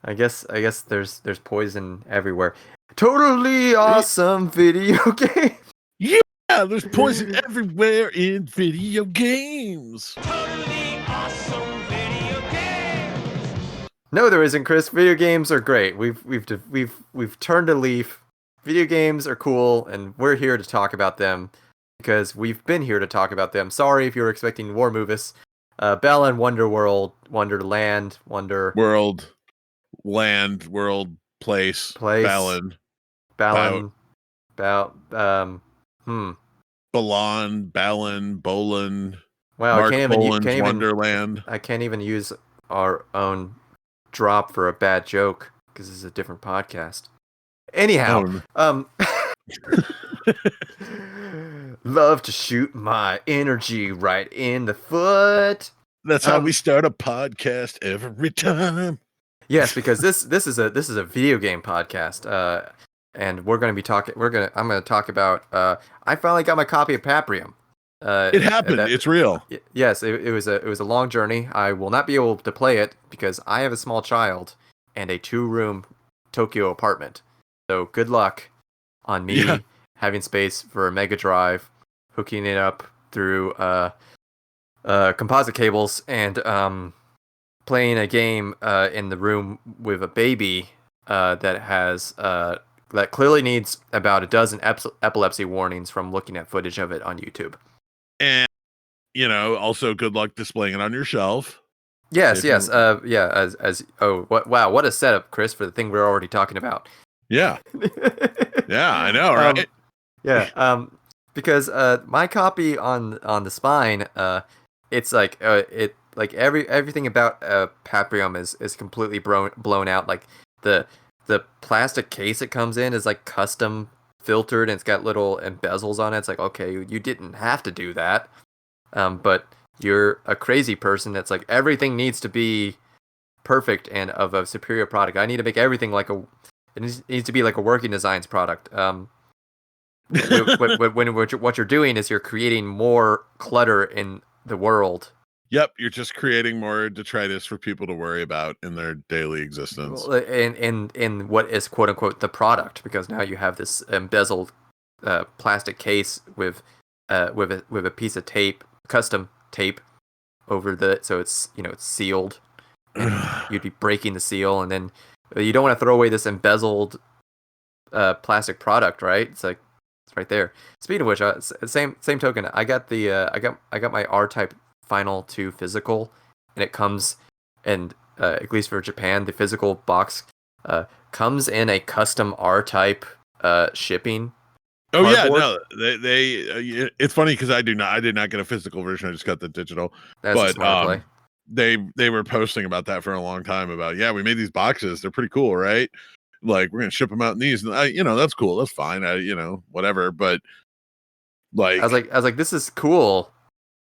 I guess there's poison everywhere. Totally awesome video game. Yeah, there's poison everywhere in video games. Totally awesome video games. No, there isn't, Chris. Video games are great. We've turned a leaf. Video games are cool, and we're here to talk about them because we've been here to talk about them. Sorry if you were expecting war movies. Balan Wonderworld, Wonderland, World, land, world, place, Balan, Balan, Balan, Bolan, Wow, Mark I can't even Wonderland. I can't even use our own drop for a bad joke because this is a different podcast. Anyhow, love to shoot my energy right in the foot. That's how we start a podcast every time. Yes, because this is a video game podcast, and we're going to be talking. I'm going to talk about. I finally got my copy of Paprium. It happened. It's real. Yes, it was a long journey. I will not be able to play it because I have a small child and a 2-room Tokyo apartment. So good luck on me having space for a Mega Drive, hooking it up through composite cables, and playing a game in the room with a baby that clearly needs about a dozen epilepsy warnings from looking at footage of it on YouTube. And also good luck displaying it on your shelf. Yes. What a setup, Chris, for the thing we're already talking about. Yeah. Yeah, I know, right? Because my copy on the spine, it's like everything about Paprium is completely blown out. Like the plastic case it comes in is like custom filtered and it's got little embezels on it. It's like, okay, you didn't have to do that, but you're a crazy person that's like everything needs to be perfect and of a superior product. I need to make everything it needs to be like a working designs product. What you're doing is you're creating more clutter in the world. Yep, you're just creating more detritus for people to worry about in their daily existence. In what is quote unquote the product, because now you have this embezzled plastic case with a piece of tape, custom tape over so it's it's sealed, and you'd be breaking the seal, and then you don't want to throw away this embezzled plastic product, right? It's like it's right there. Speaking of which, same token, I got my R-Type Final 2 physical, and it comes, and at least for Japan, the physical box comes in a custom R-Type shipping. Oh cardboard. Yeah, no, they it's funny because I did not get a physical version. I just got the digital. That's a smart play. They were posting about that for a long time about, we made these boxes. They're pretty cool, right? Like, we're going to ship them out in these. And that's cool. That's fine. Whatever. But like, I was like, this is cool.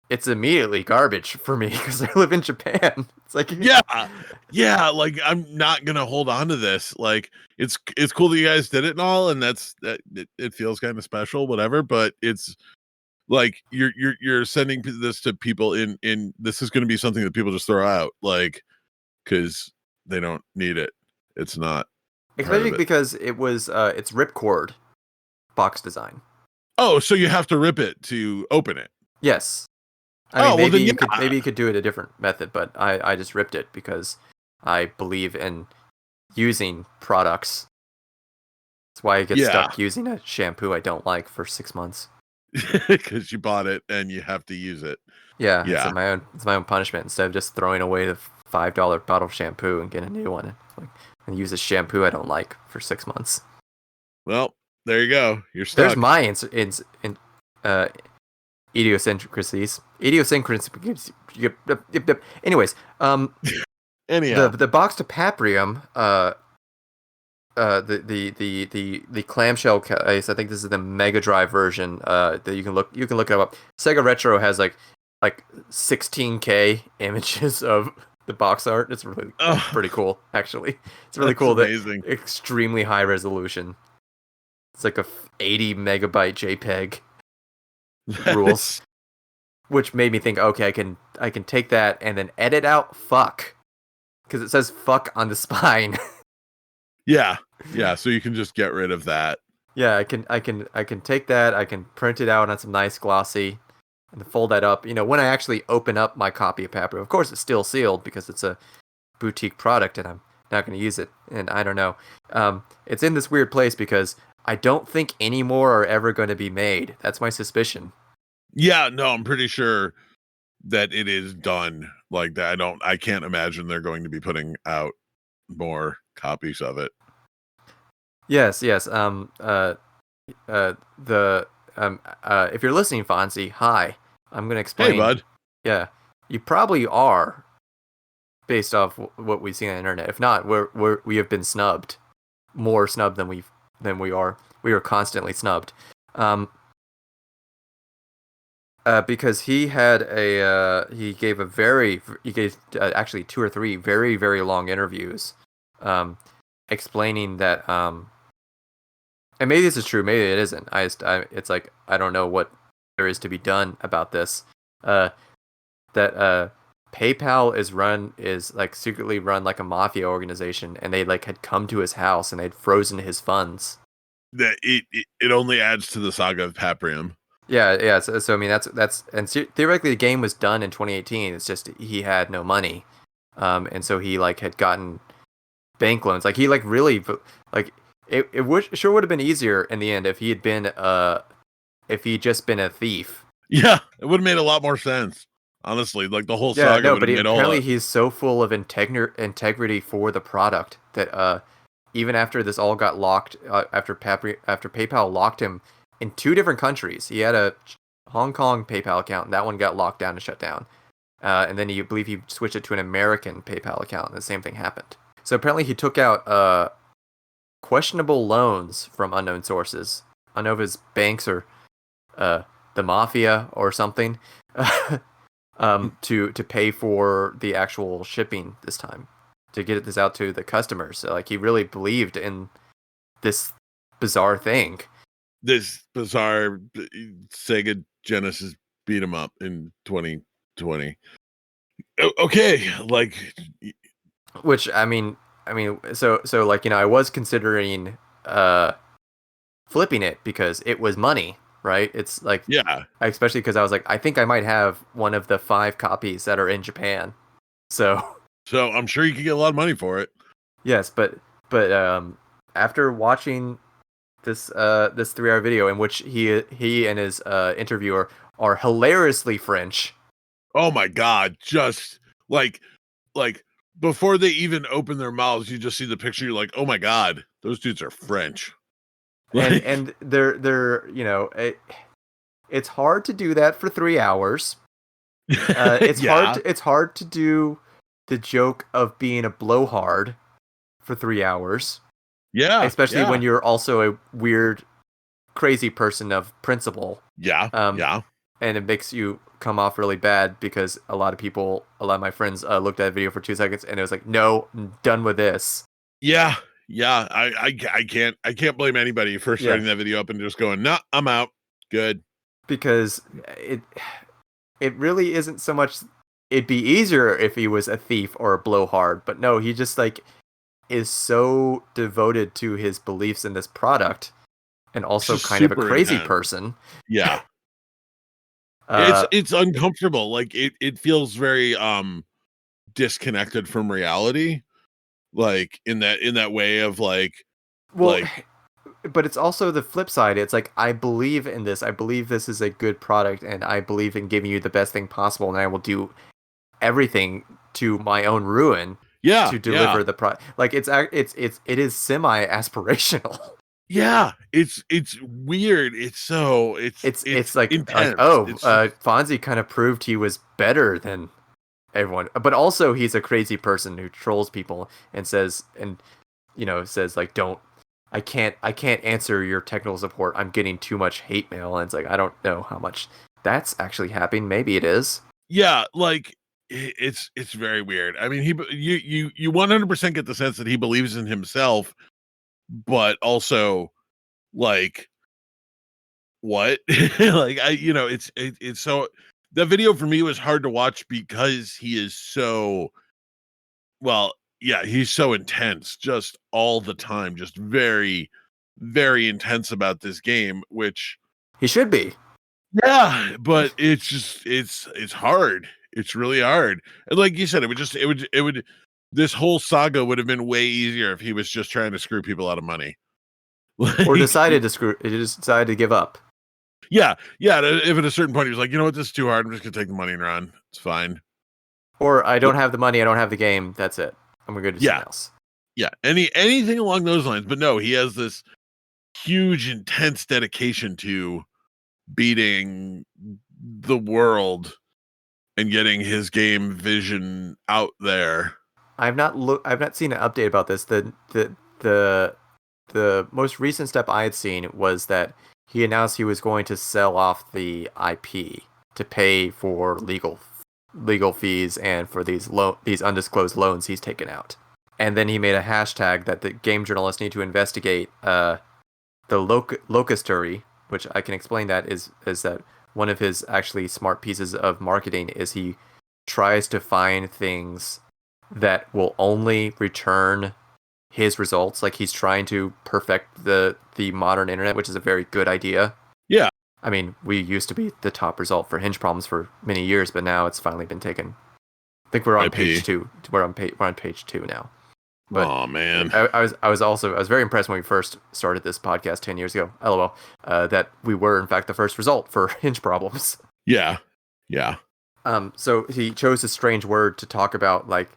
It's immediately garbage for me because I live in Japan. It's like, yeah. Like, I'm not going to hold on to this. Like, it's cool that you guys did it and all. And it feels kind of special, whatever. But it's like, you're sending this to people in this is going to be something that people just throw out, like, because they don't need it. It's not. Especially because it was it's ripcord box design. Oh, so you have to rip it to open it. Yes. Maybe you could do it a different method, but I just ripped it because I believe in using products. That's why I get stuck using a shampoo I don't like for 6 months. Because you bought it and you have to use it. Yeah. It's my own punishment instead of just throwing away the $5 bottle of shampoo and getting a new one. And use a shampoo I don't like for 6 months. Well, there you go. You're stuck. There's my idiosyncrasies. Anyways, anyhow, the box to Paprium, the clamshell case. I think this is the Mega Drive version. That you can look it up. Sega Retro has like 16K images of the box art. It's really pretty cool, actually. It's really cool. Amazing. That extremely high resolution. It's like a 80 megabyte JPEG rules, which made me think, okay, I can take that and then edit out fuck because it says "fuck" on the spine. Yeah. So you can just get rid of that. Yeah, I can take that. I can print it out on some nice glossy, and fold that up. When I actually open up my copy of Paprium, of course it's still sealed because it's a boutique product, and I'm not going to use it. And I don't know. It's in this weird place because I don't think any more are ever going to be made. That's my suspicion. Yeah, no, I'm pretty sure that it is done like that. I can't imagine they're going to be putting out more copies of it. Yes. If you're listening, Fonzie, hi. I'm going to explain. Hey, bud. Yeah, you probably are, based off what we see on the internet. If not, we have been snubbed, more snubbed than we are. We are constantly snubbed, because he gave actually 2 or 3 very, very long interviews, explaining that, and maybe this is true, maybe it isn't. It's like I don't know what there is to be done about this. That PayPal is like secretly run like a mafia organization, and they like had come to his house and they'd frozen his funds. That it only adds to the saga of Paprium. Yeah. So I mean that's and theoretically the game was done in 2018. It's just he had no money, and so he like had gotten bank loans. Like he like really like it would have been easier in the end if he'd just been a thief. Yeah, it would have made a lot more sense. Honestly, like the whole saga no, would but have made a apparently whole. he's so full of integrity for the product that even after this all got locked, after PayPal locked him in 2 different countries, he had a Hong Kong PayPal account, and that one got locked down and shut down, and then he switched it to an American PayPal account, and the same thing happened. So apparently he took out questionable loans from unknown sources. I don't know if his banks or the mafia or something. To pay for the actual shipping this time, to get this out to the customers. So like he really believed in this bizarre thing. This bizarre Sega Genesis beat 'em up in 2020. Okay, like, Which I mean, so like I was considering flipping it because it was money, right? It's like, yeah. Especially because I was like, I think I might have one of the 5 copies that are in Japan. So I'm sure you could get a lot of money for it. yes, but after watching this 3-hour video in which he and his interviewer are hilariously French. Oh my god, just like before they even open their mouths, you just see the picture, you're like, oh my god, those dudes are French. And they're it's hard to do that for 3 hours. It's hard to do the joke of being a blowhard for 3 hours. Yeah. Especially when you're also a weird, crazy person of principle. Yeah. And it makes you come off really bad because a lot of my friends looked at the video for 2 seconds and it was like, no, I'm done with this. Yeah. I can't blame anybody for starting that video up and just going, nah, I'm out. Good. Because it really isn't so much. It'd be easier if he was a thief or a blowhard, but no, he just like is so devoted to his beliefs in this product, and also kind of a crazy person. Yeah. It's uncomfortable. Like it feels very disconnected from reality. Like in that way of like, but it's also the flip side. It's like, I believe in this. I believe this is a good product, and I believe in giving you the best thing possible, and I will do everything to my own ruin to deliver the product. Like it is semi-aspirational. Yeah, it's weird. It's like intense. Fonzie kind of proved he was better than everyone, but also he's a crazy person who trolls people and says like, I can't answer your technical support. I'm getting too much hate mail. And it's like, I don't know how much that's actually happening. Maybe it is. Yeah, like it's very weird. I mean, you 100% get the sense that he believes in himself, but also like what? Like it's so, that video for me was hard to watch because he is so, well, yeah, he's so intense just all the time, just very, very intense about this game, which He should be. yeah, but it's just it's hard. It's really hard. And like you said, it would this whole saga would have been way easier if he was just trying to screw people out of money. Or decided to give up. Yeah. If at a certain point he was like, you know what, this is too hard. I'm just gonna take the money and run. It's fine. Or I don't have the money, I don't have the game, that's it. I'm gonna go do something else. Yeah. Anything along those lines. But no, he has this huge, intense dedication to beating the world and getting his game vision out there. I've not seen an update about this. The most recent step I had seen was that he announced he was going to sell off the IP to pay for legal fees and for these undisclosed loans he's taken out. And then he made a hashtag that the game journalists need to investigate the locustery, which I can explain that is that one of his actually smart pieces of marketing is he tries to find things that will only return his results. Like he's trying to perfect the modern internet, which is a very good idea. Yeah. I mean, we used to be the top result for Hinge Problems for many years, but now it's finally been taken. I think we're on IP. page 2. We're on page 2 now. But oh man, I was very impressed when we first started this podcast 10 years ago. LOL. That we were in fact the first result for Hinge Problems. Yeah. So he chose a strange word to talk about, like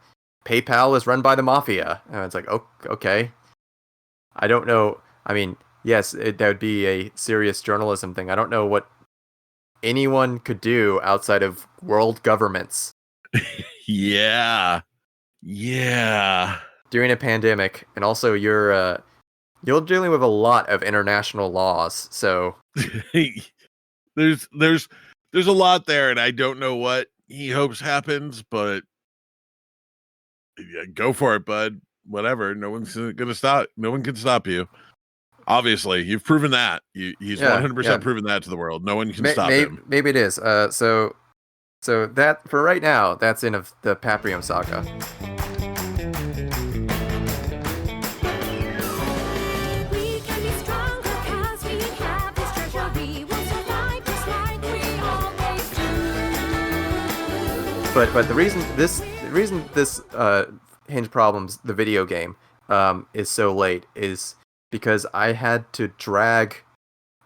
PayPal is run by the mafia, and it's like, oh, okay. I don't know. I mean, yes, that would be a serious journalism thing. I don't know what anyone could do outside of world governments. Yeah. During a pandemic, and also you're dealing with a lot of international laws, so there's a lot there, and I don't know what he hopes happens, but yeah, go for it, bud. Whatever. No one's gonna stop. No one can stop you. Obviously, you've proven that. He's 100% proven that to the world. No one can stop him. Maybe it is. So that for right now, that's in of the Paprium saga. But the reason this Hinge Problems, the video game, is so late is because I had to drag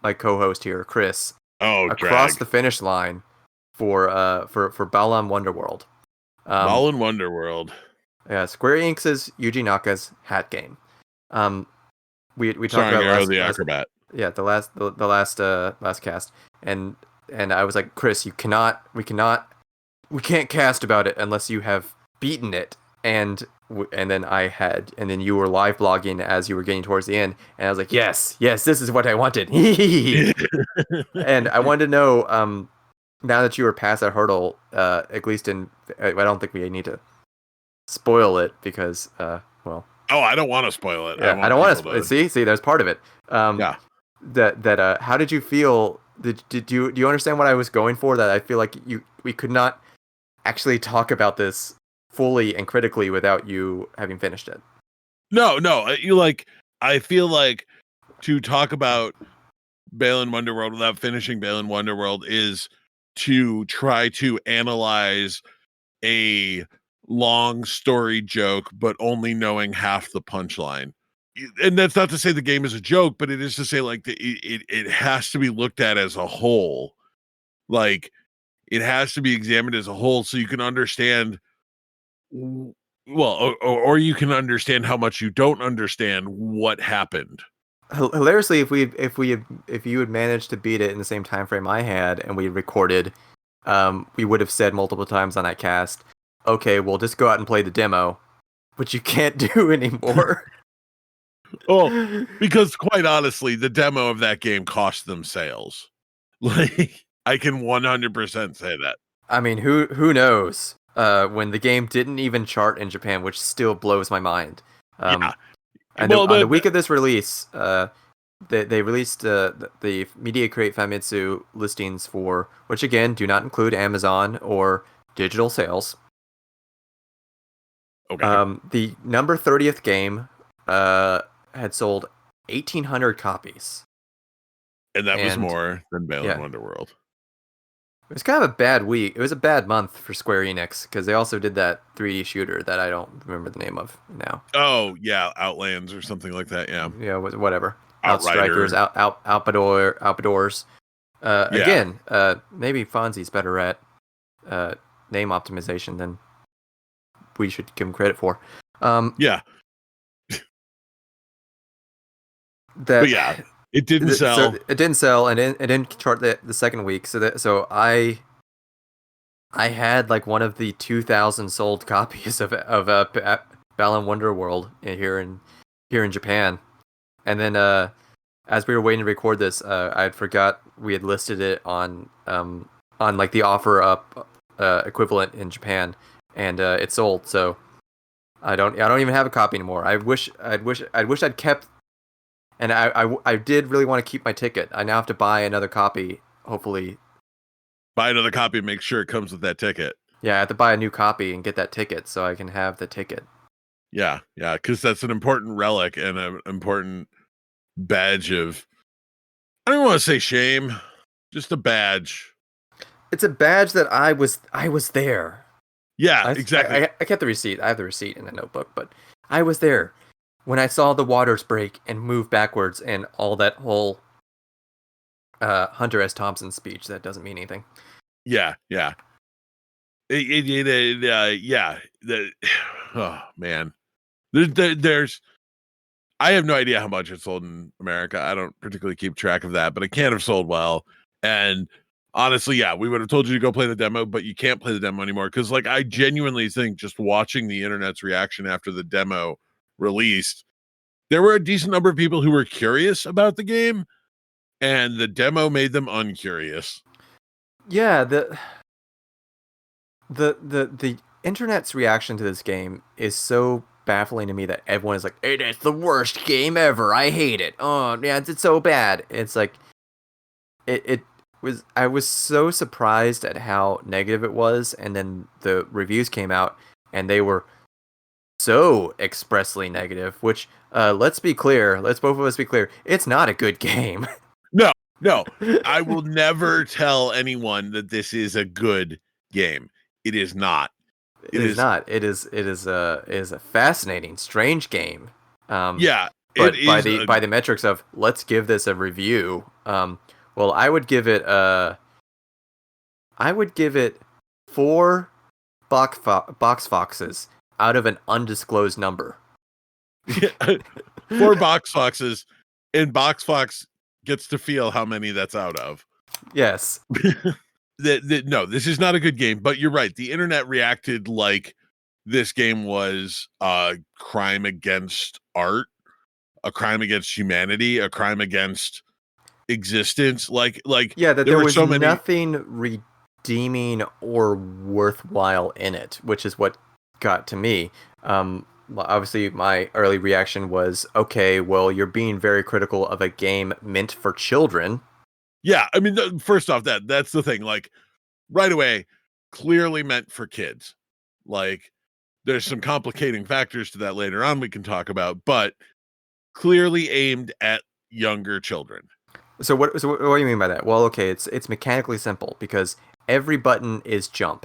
my co-host here, Chris, across the finish line for Balan Wonderworld. Balan Wonderworld. Yeah, Square Enix's Yuji Naka's hat game. We talked Starring about Arrow the Acrobat. Yeah, the last cast, and I was like, Chris, we can't cast about it unless you have beaten it. And then you were live blogging as you were getting towards the end, and I was like, yes, this is what I wanted. And I wanted to know, now that you were past that hurdle, at least I don't think we need to spoil it because, well. Oh, I don't want to spoil it. Yeah, I don't want to. See, there's part of it. Yeah. That how did you feel? Do you understand what I was going for? That I feel like we could not actually talk about this fully and critically without you having finished it. No, I feel like to talk about Balan Wonderworld without finishing Balan Wonderworld is to try to analyze a long story joke, but only knowing half the punchline. And that's not to say the game is a joke, but it is to say like it has to be looked at as a whole. Like it has to be examined as a whole so you can understand, well, or you can understand how much you don't understand what happened. Hilariously, if you had managed to beat it in the same time frame I had and we recorded, we would have said multiple times on that cast, okay, well, just go out and play the demo, which you can't do anymore. Oh, because quite honestly, the demo of that game cost them sales. Like, I can 100% say that. I mean, who knows? When the game didn't even chart in Japan, which still blows my mind. Yeah. And on the week of this release, they released the Media Create Famitsu listings for, which again do not include Amazon or digital sales. Okay. The number 30th game had sold 1,800 copies. And that was and more than Balan yeah, Wonderworld. it was kind of a bad week. It was a bad month for Square Enix because they also did that 3D shooter that I don't remember the name of now. Oh yeah, Outlands or something like that. Yeah, Yeah, whatever. Outrider. Outstrikers, Outdoors. Yeah, Again, maybe Fonzie's better at name optimization than we should give him credit for. yeah, That but yeah, it didn't so sell. it didn't sell, and it didn't chart the second week. So I had like one of the 2,000 sold copies of Balan Wonderworld here in Japan, and then as we were waiting to record this, I had forgot we had listed it on like the offer up equivalent in Japan, and it sold. So I don't even have a copy anymore. I wish I'd kept, and I did really want to keep my ticket. I now have to buy another copy. Hopefully, Buy another copy and make sure it comes with that ticket. yeah, I have to buy a new copy and get that ticket so I can have the ticket. Yeah, because that's an important relic and an important badge of. I don't want to say shame, just a badge. It's a badge that I was there. Yeah, exactly. I kept the receipt. I have the receipt in the notebook, but I was there when I saw the waters break and move backwards and all that whole Hunter S. Thompson speech that doesn't mean anything. Yeah. Yeah. Oh man, there's. I have no idea how much it sold in America. I don't particularly keep track of that, but it can't have sold well. And honestly, yeah, we would have told you to go play the demo, but you can't play the demo anymore because, like, I genuinely think just watching the internet's reaction after the demo released, there were a decent number of people who were curious about the game, and the demo made them uncurious. Yeah, the internet's reaction to this game is so baffling to me that everyone is like, "It is the worst game ever. I hate it. Oh, yeah, it's so bad." It's like it was. I was so surprised at how negative it was, and then the reviews came out, and they were so expressly negative. Which, let's be clear. Let's both of us be clear. It's not a good game. No, I will never tell anyone that this is a good game. It is not. It is not. It is a fascinating, strange game. Yeah, But it is by the metrics of let's give this a review. Well, I would give it 4 box foxes out of an undisclosed number. 4 box foxes, and box fox gets to feel how many that's out of. Yes. No, this is not a good game, but you're right. The internet reacted like this game was a crime against art, a crime against humanity, a crime against existence. Like Yeah, that there there were was so many. nothing redeeming or worthwhile in it, which is what got to me. Well, obviously, my early reaction was, okay, well, you're being very critical of a game meant for children. Yeah, I mean, first off, that's the thing. Like right away, clearly meant for kids. Like there's some complicating factors to that later on we can talk about, but clearly aimed at younger children. So what do you mean by that? Well, okay, it's mechanically simple because every button is jump.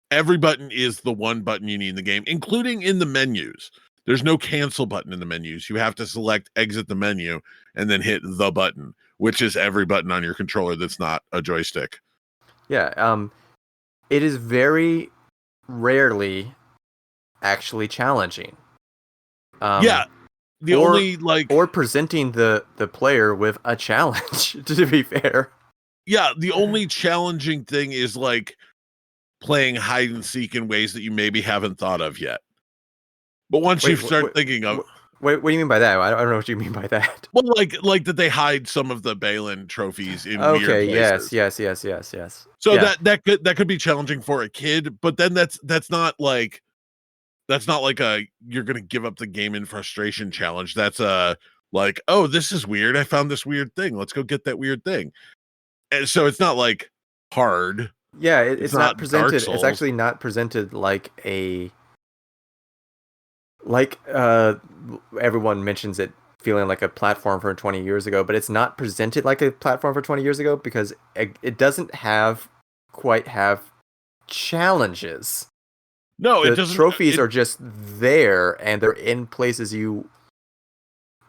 Every button is the one button you need in the game, including in the menus. There's no cancel button in the menus. You have to select exit the menu and then hit the button, which is every button on your controller that's not a joystick. Yeah, it is very rarely actually challenging. Yeah, the only like or presenting the player with a challenge. To be fair, yeah, the only challenging thing is like playing hide and seek in ways that you maybe haven't thought of yet. But once you start thinking of what do you mean by that? I don't know what you mean by that. well, like that they hide some of the Balan trophies in weird places. Yes. So yeah. that could be challenging for a kid, but then that's not like a you're gonna give up the game in frustration challenge. That's a like, oh, this is weird. I found this weird thing. Let's go get that weird thing. And so it's not like hard. Yeah, it's not presented. Dark Souls. It's actually not presented like a like everyone mentions it feeling like a platform from 20 years ago, but it's not presented like a platform for 20 years ago because it doesn't quite have challenges. No, it The doesn't. trophies are just there, and they're in places you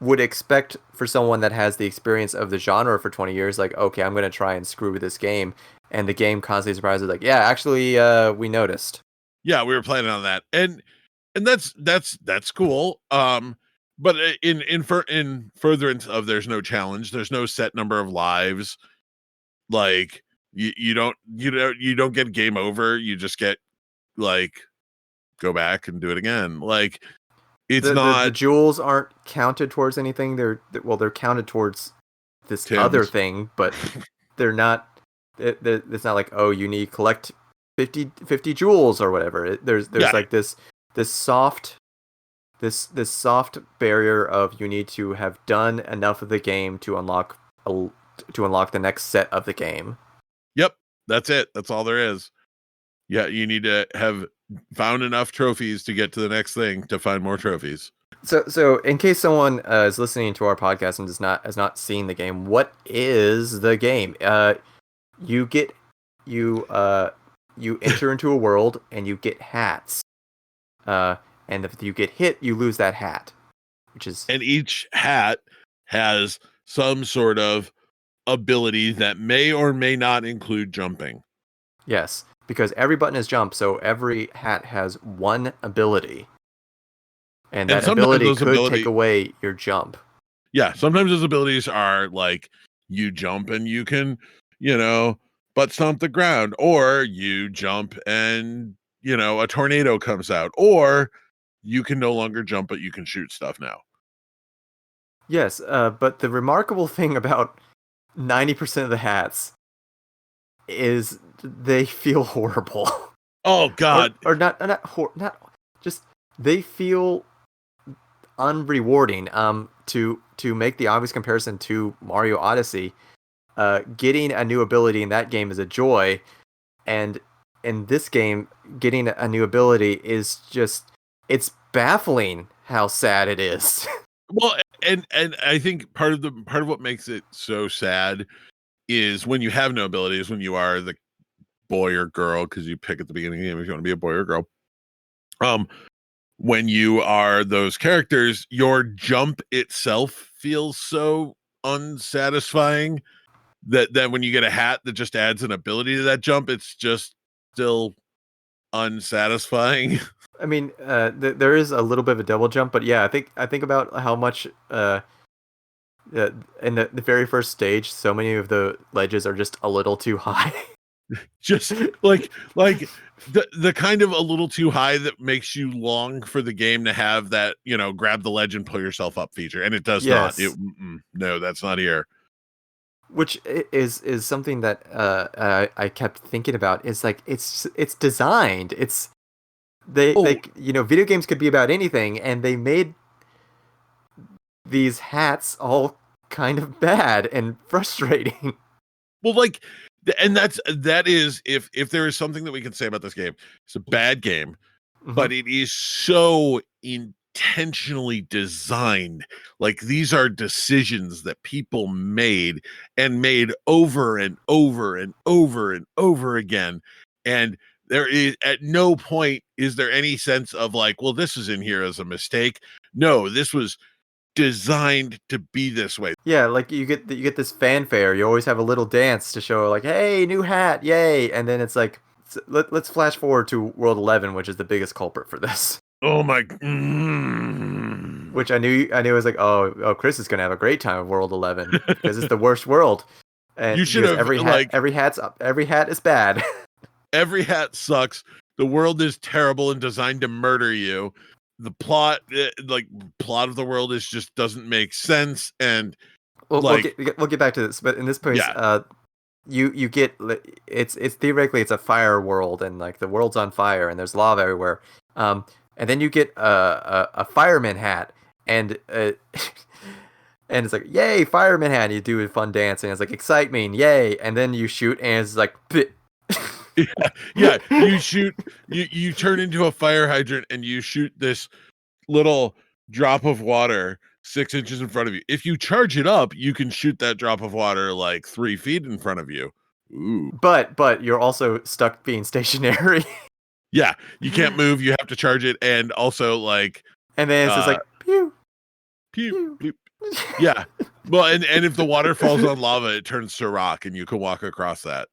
would expect for someone that has the experience of the genre for 20 years. Like, okay, I'm going to try and screw with this game. And the game constantly surprises, like, yeah, actually, we noticed. Yeah, we were planning on that, and that's cool. But in furtherance of there's no challenge, there's no set number of lives. Like you don't get game over. You just get like go back and do it again. Like it's The not jewels aren't counted towards anything. They're counted towards this other Tim's. thing, but they're not. It's not like, oh, you need to collect 50 jewels or whatever. There's Yeah. like this soft barrier of you need to have done enough of the game to unlock the next set of the game. Yep, that's it. That's all there is. Yeah, you need to have found enough trophies to get to the next thing to find more trophies. So in case someone is listening to our podcast and has not seen the game, what is the game? You enter into a world and you get hats. And if you get hit, you lose that hat, and each hat has some sort of ability that may or may not include jumping. Yes, because every button is jump, so every hat has one ability. And that ability could take away your jump. Yeah, sometimes those abilities are like you jump and you can, butt stomp the ground, or you jump and, a tornado comes out, or you can no longer jump, but you can shoot stuff now. Yes, but the remarkable thing about 90% of the hats is they feel horrible. Oh God! or not just they feel unrewarding. To make the obvious comparison to Mario Odyssey, getting a new ability in that game is a joy, and in this game, getting a new ability is just it's baffling how sad it is. Well, and I think part of what makes it so sad is when you have no abilities, when you are the boy or girl, because you pick at the beginning of the game if you want to be a boy or girl. When you are those characters, your jump itself feels so unsatisfying that when you get a hat that just adds an ability to that jump, it's just still unsatisfying. I mean, there is a little bit of a double jump, but yeah, I think about how much in the very first stage, so many of the ledges are just a little too high. Just like the kind of a little too high that makes you long for the game to have that, grab the ledge and pull yourself up feature, and it does not. No, that's not here. Which is something that I kept thinking about. Is like it's designed. Video games could be about anything, and they made these hats all kind of bad and frustrating. Well, and that is if there is something that we can say about this game, it's a bad game, but it is so intentionally designed. Like, these are decisions that people made over and over and over and over again, and there is at no point is there any sense of like, well, this is in here as a mistake. No, this was designed to be this way. Yeah, like you get this fanfare. You always have a little dance to show like, hey, new hat, yay! And then it's like, let's flash forward to World 11, which is the biggest culprit for this. Oh my! Which I knew was like, oh, Chris is gonna have a great time with World 11 because it's the worst world. And you should have every hat is bad. Every hat sucks. The world is terrible and designed to murder you. The plot of the world just doesn't make sense, and we'll get back to this, but in this place, you get it's theoretically it's a fire world, and like the world's on fire and there's lava everywhere, and then you get a fireman hat, and and it's like, yay, fireman hat, and you do a fun dance, and it's like, excite me, yay, and then you shoot, and it's like yeah, you shoot, you turn into a fire hydrant and you shoot this little drop of water 6 inches in front of you. If you charge it up, you can shoot that drop of water like 3 feet in front of you. Ooh. But you're also stuck being stationary. Yeah, you can't move. You have to charge it, and also like And then it's just like pew. pew, bloop. Yeah. Well, and if the water falls on lava, it turns to rock, and you can walk across that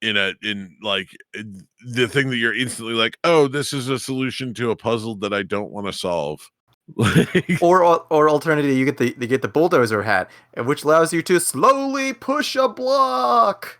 in the thing that you're instantly like, oh, this is a solution to a puzzle that I don't want to solve. Or alternatively, you get the bulldozer hat, which allows you to slowly push a block.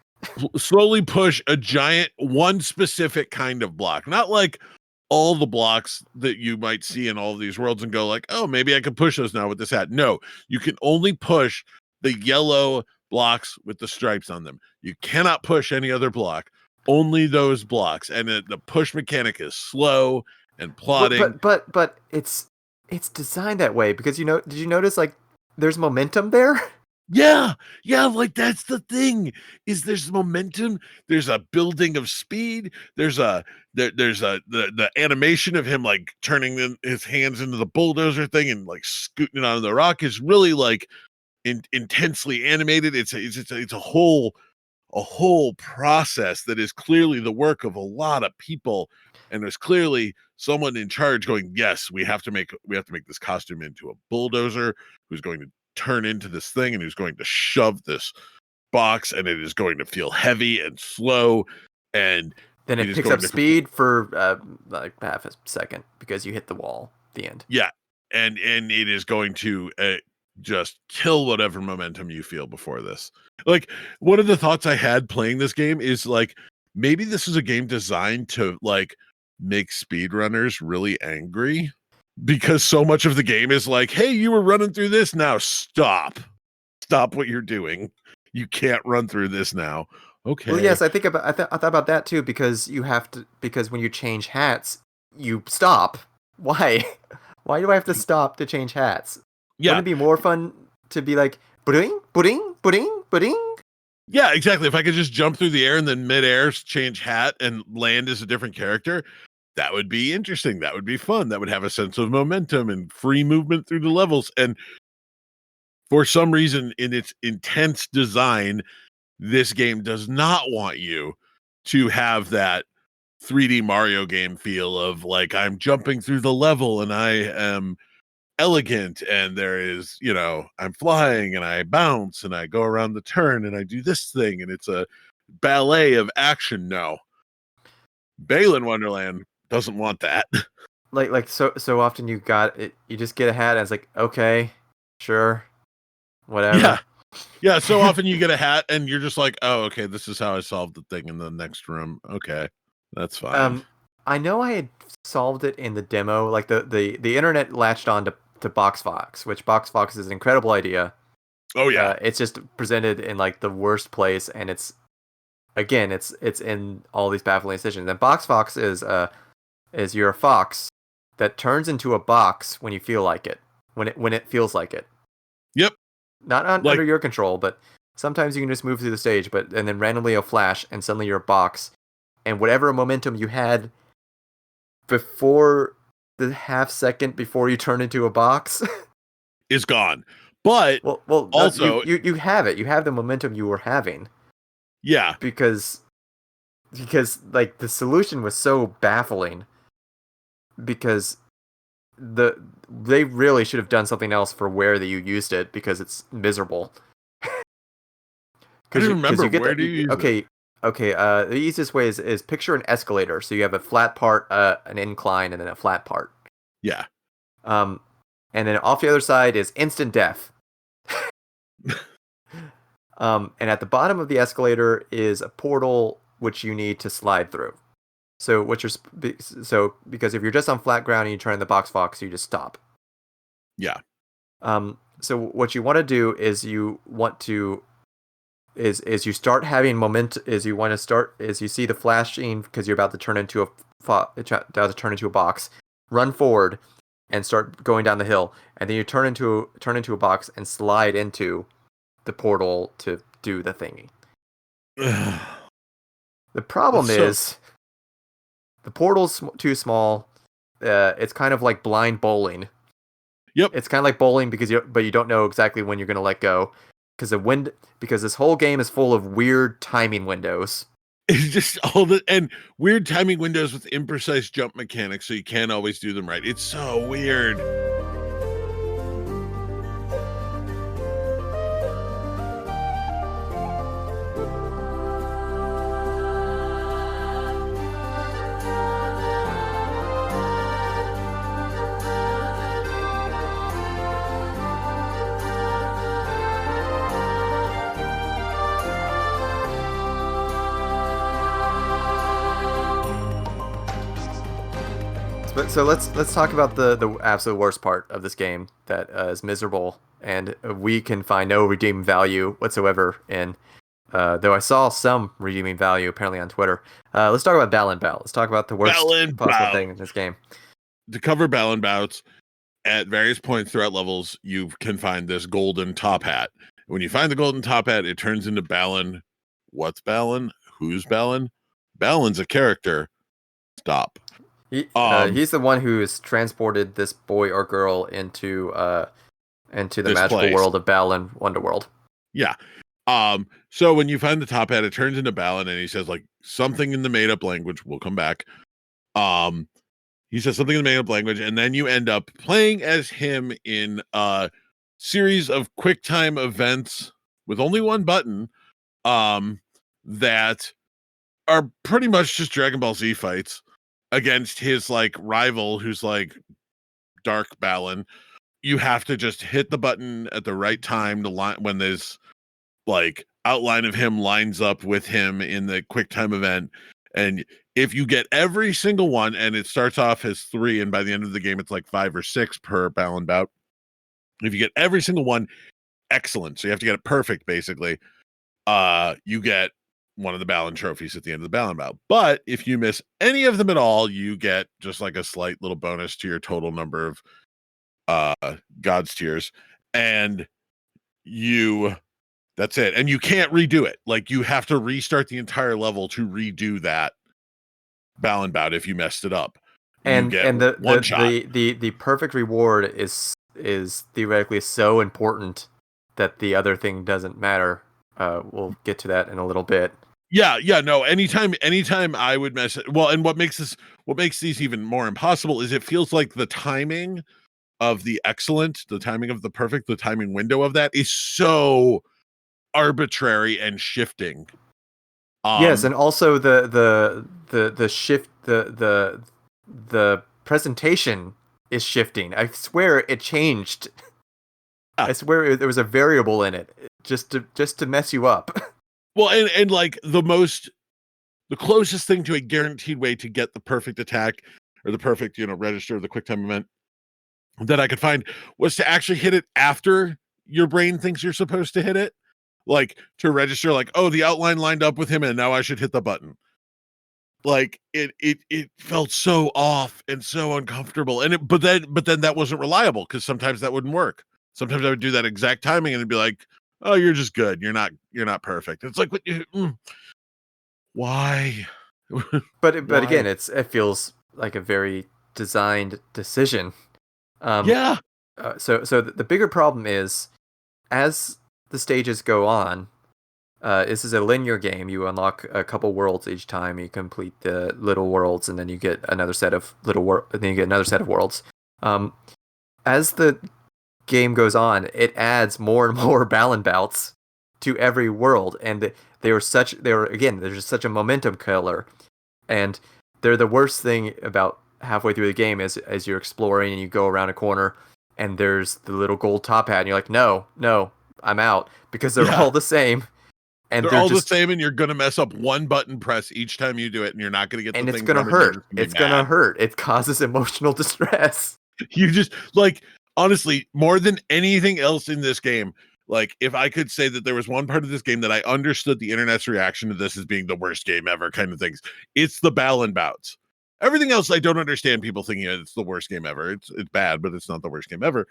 Slowly push a giant one specific kind of block, not like all the blocks that you might see in all of these worlds and go like, oh, maybe I can push those now with this hat. No, you can only push the yellow blocks with the stripes on them. You cannot push any other block, only those blocks. And the push mechanic is slow and plodding. But it's designed that way because did you notice like there's momentum there? Yeah, like that's the thing. Is there's momentum, there's a building of speed, there's the animation of him like turning his hands into the bulldozer thing and like scooting it onto the rock is really like intensely animated. It's a whole process that is clearly the work of a lot of people, and there's clearly someone in charge going, yes, we have to make this costume into a bulldozer who's going to turn into this thing and who's going to shove this box, and it is going to feel heavy and slow, and then it picks up speed for like half a second because you hit the wall at the end. Yeah, and it is going to just kill whatever momentum you feel before this. Like, one of the thoughts I had playing this game is like, maybe this is a game designed to like make speedrunners really angry, because so much of the game is like, hey, you were running through this, now stop what you're doing. You can't run through this now. Okay. Well, yes, I thought about that too, because because when you change hats, you stop. Why? Why do I have to stop to change hats? Yeah. Wouldn't it be more fun to be like, pudding, pudding, pudding, pudding? Yeah, exactly. If I could just jump through the air and then mid-air change hat and land as a different character, that would be interesting. That would be fun. That would have a sense of momentum and free movement through the levels. And for some reason, in its intense design, this game does not want you to have that 3D Mario game feel of like, I'm jumping through the level and I am elegant, and there is, I'm flying and I bounce and I go around the turn and I do this thing and it's a ballet of action. No. Balan Wonderland doesn't want that. Like so often you just get a hat and it's like, okay, sure, whatever. Yeah, so often you get a hat and you're just like, oh, okay, this is how I solved the thing in the next room. Okay, that's fine. I know I had solved it in the demo. Like the internet latched on to Box Fox, which Box Fox is an incredible idea. Oh yeah. It's just presented in like the worst place, and it's in all these baffling decisions. And Box Fox is you're a fox that turns into a box when you feel like it, when it feels like it. Yep. Not under your control, but sometimes you can just move through the stage, and then randomly you'll flash, and suddenly you're a box, and whatever momentum you had before the half second before you turn into a box is gone. But well also you have it. You have the momentum you were having. Yeah. Because like the solution was so baffling, because they really should have done something else for where that you used it, because it's miserable. I don't remember where do you use it? Okay, the easiest way is picture an escalator. So you have a flat part, an incline, and then a flat part. Yeah. And then off the other side is instant death. And at the bottom of the escalator is a portal which you need to slide through. So because if you're just on flat ground and you turn the Box Fox, you just stop. Yeah. So what you want to do is you start having momentum. You see the flashing because you're about to turn into a box. Run forward and start going down the hill, and then you turn into a box and slide into the portal to do the thingy. The problem is the portal's too small, it's kind of like blind bowling. Yep. It's kind of like bowling because you don't know exactly when you're going to let go because this whole game is full of weird timing windows. It's just and weird timing windows with imprecise jump mechanics, so you can't always do them right. It's so weird. So let's talk about the absolute worst part of this game that is miserable, and we can find no redeeming value whatsoever in. Though I saw some redeeming value apparently on Twitter. Let's talk about Balan Bout. Let's talk about the worst Balan possible Bout. thing in this game. To cover Balan Bouts, at various points throughout levels, you can find this golden top hat. When you find the golden top hat, it turns into Balan. What's Balan? Who's Balan? Balan's a character. Stop. He's the one who has transported this boy or girl into the magical place. world of Balan Wonderworld. Yeah. So when you find the top hat, it turns into Balan, and he says like something in the made up language. We'll come back. He says something in the made up language, and then you end up playing as him in a series of quick time events with only one button, that are pretty much just Dragon Ball Z fights against his like rival, who's like Dark Balan. You have to just hit the button at the right time to line when there's like outline of him lines up with him in the quick time event. And if you get every single one, and it starts off as 3, and by the end of the game it's like 5 or 6 per Balan Bout. If you get every single one, excellent. So you have to get it perfect, basically. You get one of the Balan trophies at the end of the Balan Bout. But if you miss any of them at all, you get just like a slight little bonus to your total number of God's tiers. And that's it. And you can't redo it. Like, you have to restart the entire level to redo that Balan Bout if you messed it up. And the perfect reward is theoretically so important that the other thing doesn't matter. We'll get to that in a little bit. Yeah, no. Anytime I would mess it. Well, and what makes these even more impossible is it feels like the timing of the excellent, the timing of the perfect, the timing window of that is so arbitrary and shifting. Yes, and also the shift, the presentation is shifting. I swear it changed. I swear there was a variable in it just to mess you up. Well, and like the closest thing to a guaranteed way to get the perfect attack or the perfect, register of the quick time event that I could find was to actually hit it after your brain thinks you're supposed to hit it. Like, to register, like, oh, the outline lined up with him, and now I should hit the button. Like, it felt so off and so uncomfortable, but then that wasn't reliable, because sometimes that wouldn't work. Sometimes I would do that exact timing, and it'd be like, oh, you're just good. You're not perfect. It's like, why? But again, it feels like a very designed decision. Yeah. So the bigger problem is, as the stages go on, this is a linear game. You unlock a couple worlds each time. You complete the little worlds, and then you get another set of worlds. As the game goes on, it adds more and more Balan Bouts to every world, and they're just such a momentum killer. And they're the worst thing about halfway through the game is as you're exploring and you go around a corner, and there's the little gold top hat, and you're like, no, I'm out, because they're all the same. And they're all the same, and you're gonna mess up one button press each time you do it, and you're not gonna get. And it's gonna hurt. It's gonna hurt. It causes emotional distress. You just, like, honestly, more than anything else in this game, like, if I could say that there was one part of this game that I understood the internet's reaction to this as being the worst game ever, kind of things, it's the Balan Bouts. Everything else, I don't understand people thinking it's the worst game ever. It's bad, but it's not the worst game ever.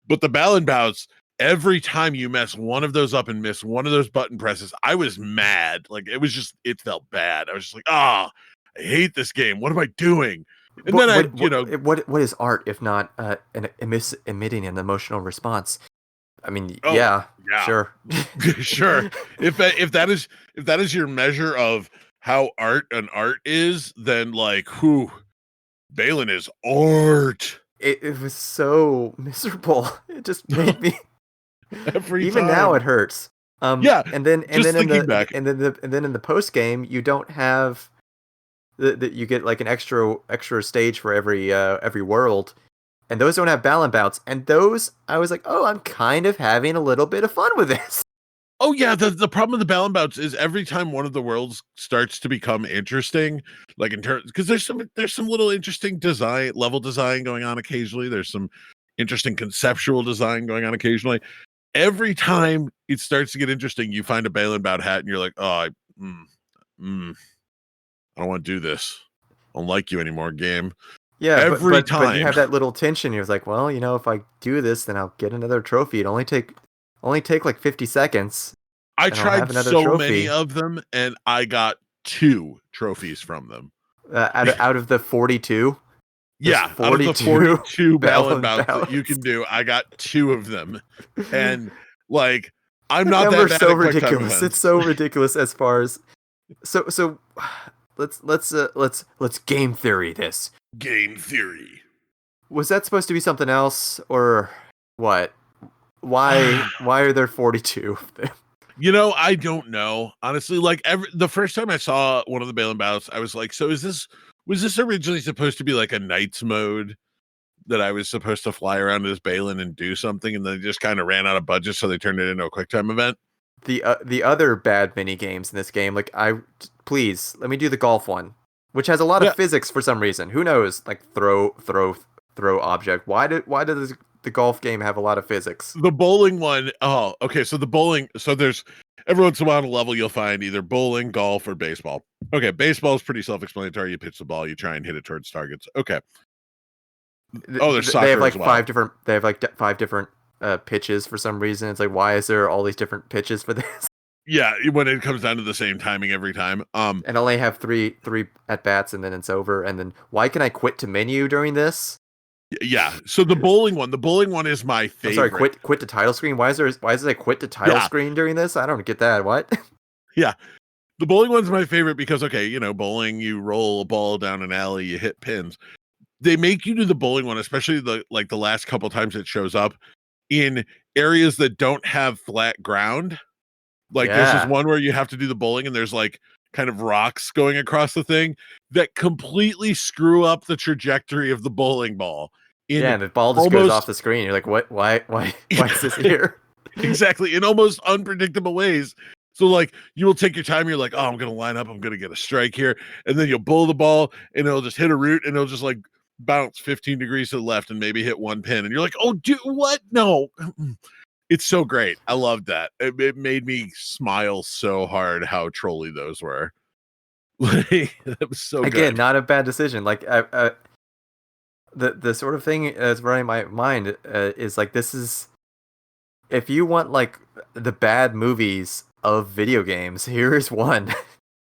But the Balan Bouts, every time you mess one of those up and miss one of those button presses, I was mad. Like, it felt bad. I was just like, I hate this game. What am I doing? And then what is art if not emitting an emotional response? I mean, Oh, yeah, yeah. sure. Sure. If that is your measure of how an art is, then like, whew, Balan is art It was so miserable. It just made me. every Even time. now, it hurts. Yeah, and then just thinking back. and then in the post game, you don't have you get like an extra stage for every world, and those don't have Balan bouts. And those, I was like, oh, I'm kind of having a little bit of fun with this. Oh yeah, the problem with the Balan bouts is every time one of the worlds starts to become interesting, like in terms, because there's some little interesting level design going on occasionally. There's some interesting conceptual design going on occasionally. Every time it starts to get interesting, you find a Balan bout hat, and you're like, oh, I don't want to do this. I don't like you anymore, game. Yeah, Every but time. you have that little tension. You're like, well, if I do this, then I'll get another trophy. It only take like 50 seconds. I and I'll have tried another so trophy. many of them, and I got 2 trophies from them. Out of the 42. Yeah, 42 out of the 42 Balan Balan bouts that you can do, I got 2 of them. And like, I'm not that number's bad so at quick time ridiculous. events. It's so ridiculous as far as so let's game theory this. Game theory. Was that supposed to be something else or what? Why are there 42 of them? I don't know. Honestly, like the first time I saw one of the Balan bouts, I was like, so was this originally supposed to be like a Knights mode that I was supposed to fly around as Balan and do something, and then they just kind of ran out of budget, so they turned it into a quick time event? The other bad mini games in this game, like please let me do the golf one, which has a lot of physics for some reason. Who knows? Like throw object. Why does the golf game have a lot of physics? The bowling one. Oh, okay. So the bowling. So there's every once in a while on a level you'll find either bowling, golf, or baseball. Okay, baseball is pretty self-explanatory. You pitch the ball, you try and hit it towards targets. Okay. Oh, there's soccer They have like as well. 5 different. They have like 5 different pitches for some reason. It's like, why is there all these different pitches for this? Yeah, when it comes down to the same timing every time. And only have three at bats, and then it's over. And then why can I quit to menu during this? Yeah. So the bowling one is my favorite. I'm sorry, quit to title screen. Why is it quit to title screen during this? I don't get that. What? Yeah. The bowling one's my favorite because, okay, bowling, you roll a ball down an alley, you hit pins. They make you do the bowling one, especially the last couple times it shows up, in areas that don't have flat ground. Like there's this one where you have to do the bowling and there's like kind of rocks going across the thing that completely screw up the trajectory of the bowling ball. And the ball just goes off the screen. You're like, what? Why is this here? Exactly. In almost unpredictable ways. So like you will take your time. You're like, oh, I'm going to line up. I'm going to get a strike here. And then you'll bowl the ball and it'll just hit a root and it'll just like bounce 15 degrees to the left and maybe hit one pin. And you're like, oh, dude, what? No. It's so great. I loved that. It made me smile so hard how trolly those were. That was so Again, good. not a bad decision. Like the sort of thing that's running my mind is like, this is, if you want like the bad movies of video games, here is one.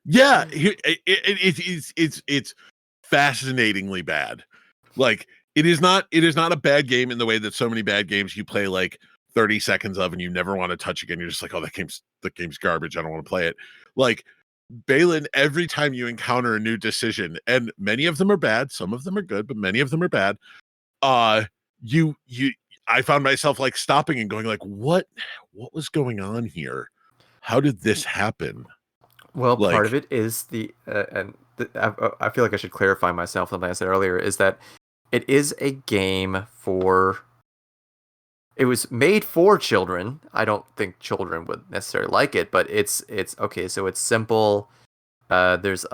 Yeah, it's fascinatingly bad. Like it is not a bad game in the way that so many bad games you play like 30 seconds of and you never want to touch again. You're just like, oh, that game's garbage. I don't want to play it. Like Balan, every time you encounter a new decision, and many of them are bad, some of them are good, but many of them are bad. I found myself like stopping and going like, what was going on here? How did this happen? Well, part of it is I feel like I should clarify myself, something I said earlier, is that it is a game it was made for children. I don't think children would necessarily like it, but it's okay. So it's simple. There's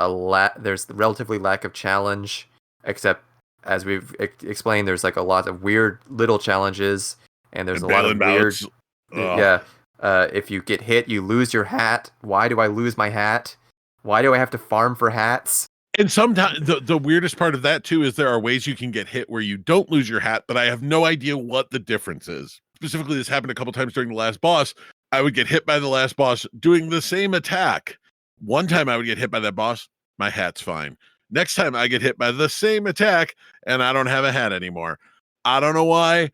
relatively lack of challenge, except as we've explained, there's like a lot of weird little challenges, and there's a lot of weird. If you get hit, you lose your hat. Why do I lose my hat? Why do I have to farm for hats? And sometimes the weirdest part of that too is there are ways you can get hit where you don't lose your hat, but I have no idea what the difference is. Specifically, this happened a couple times during the last boss. I would get hit by the last boss doing the same attack. One time I would get hit by that boss, my hat's fine. Next time I get hit by the same attack and I don't have a hat anymore. I don't know why.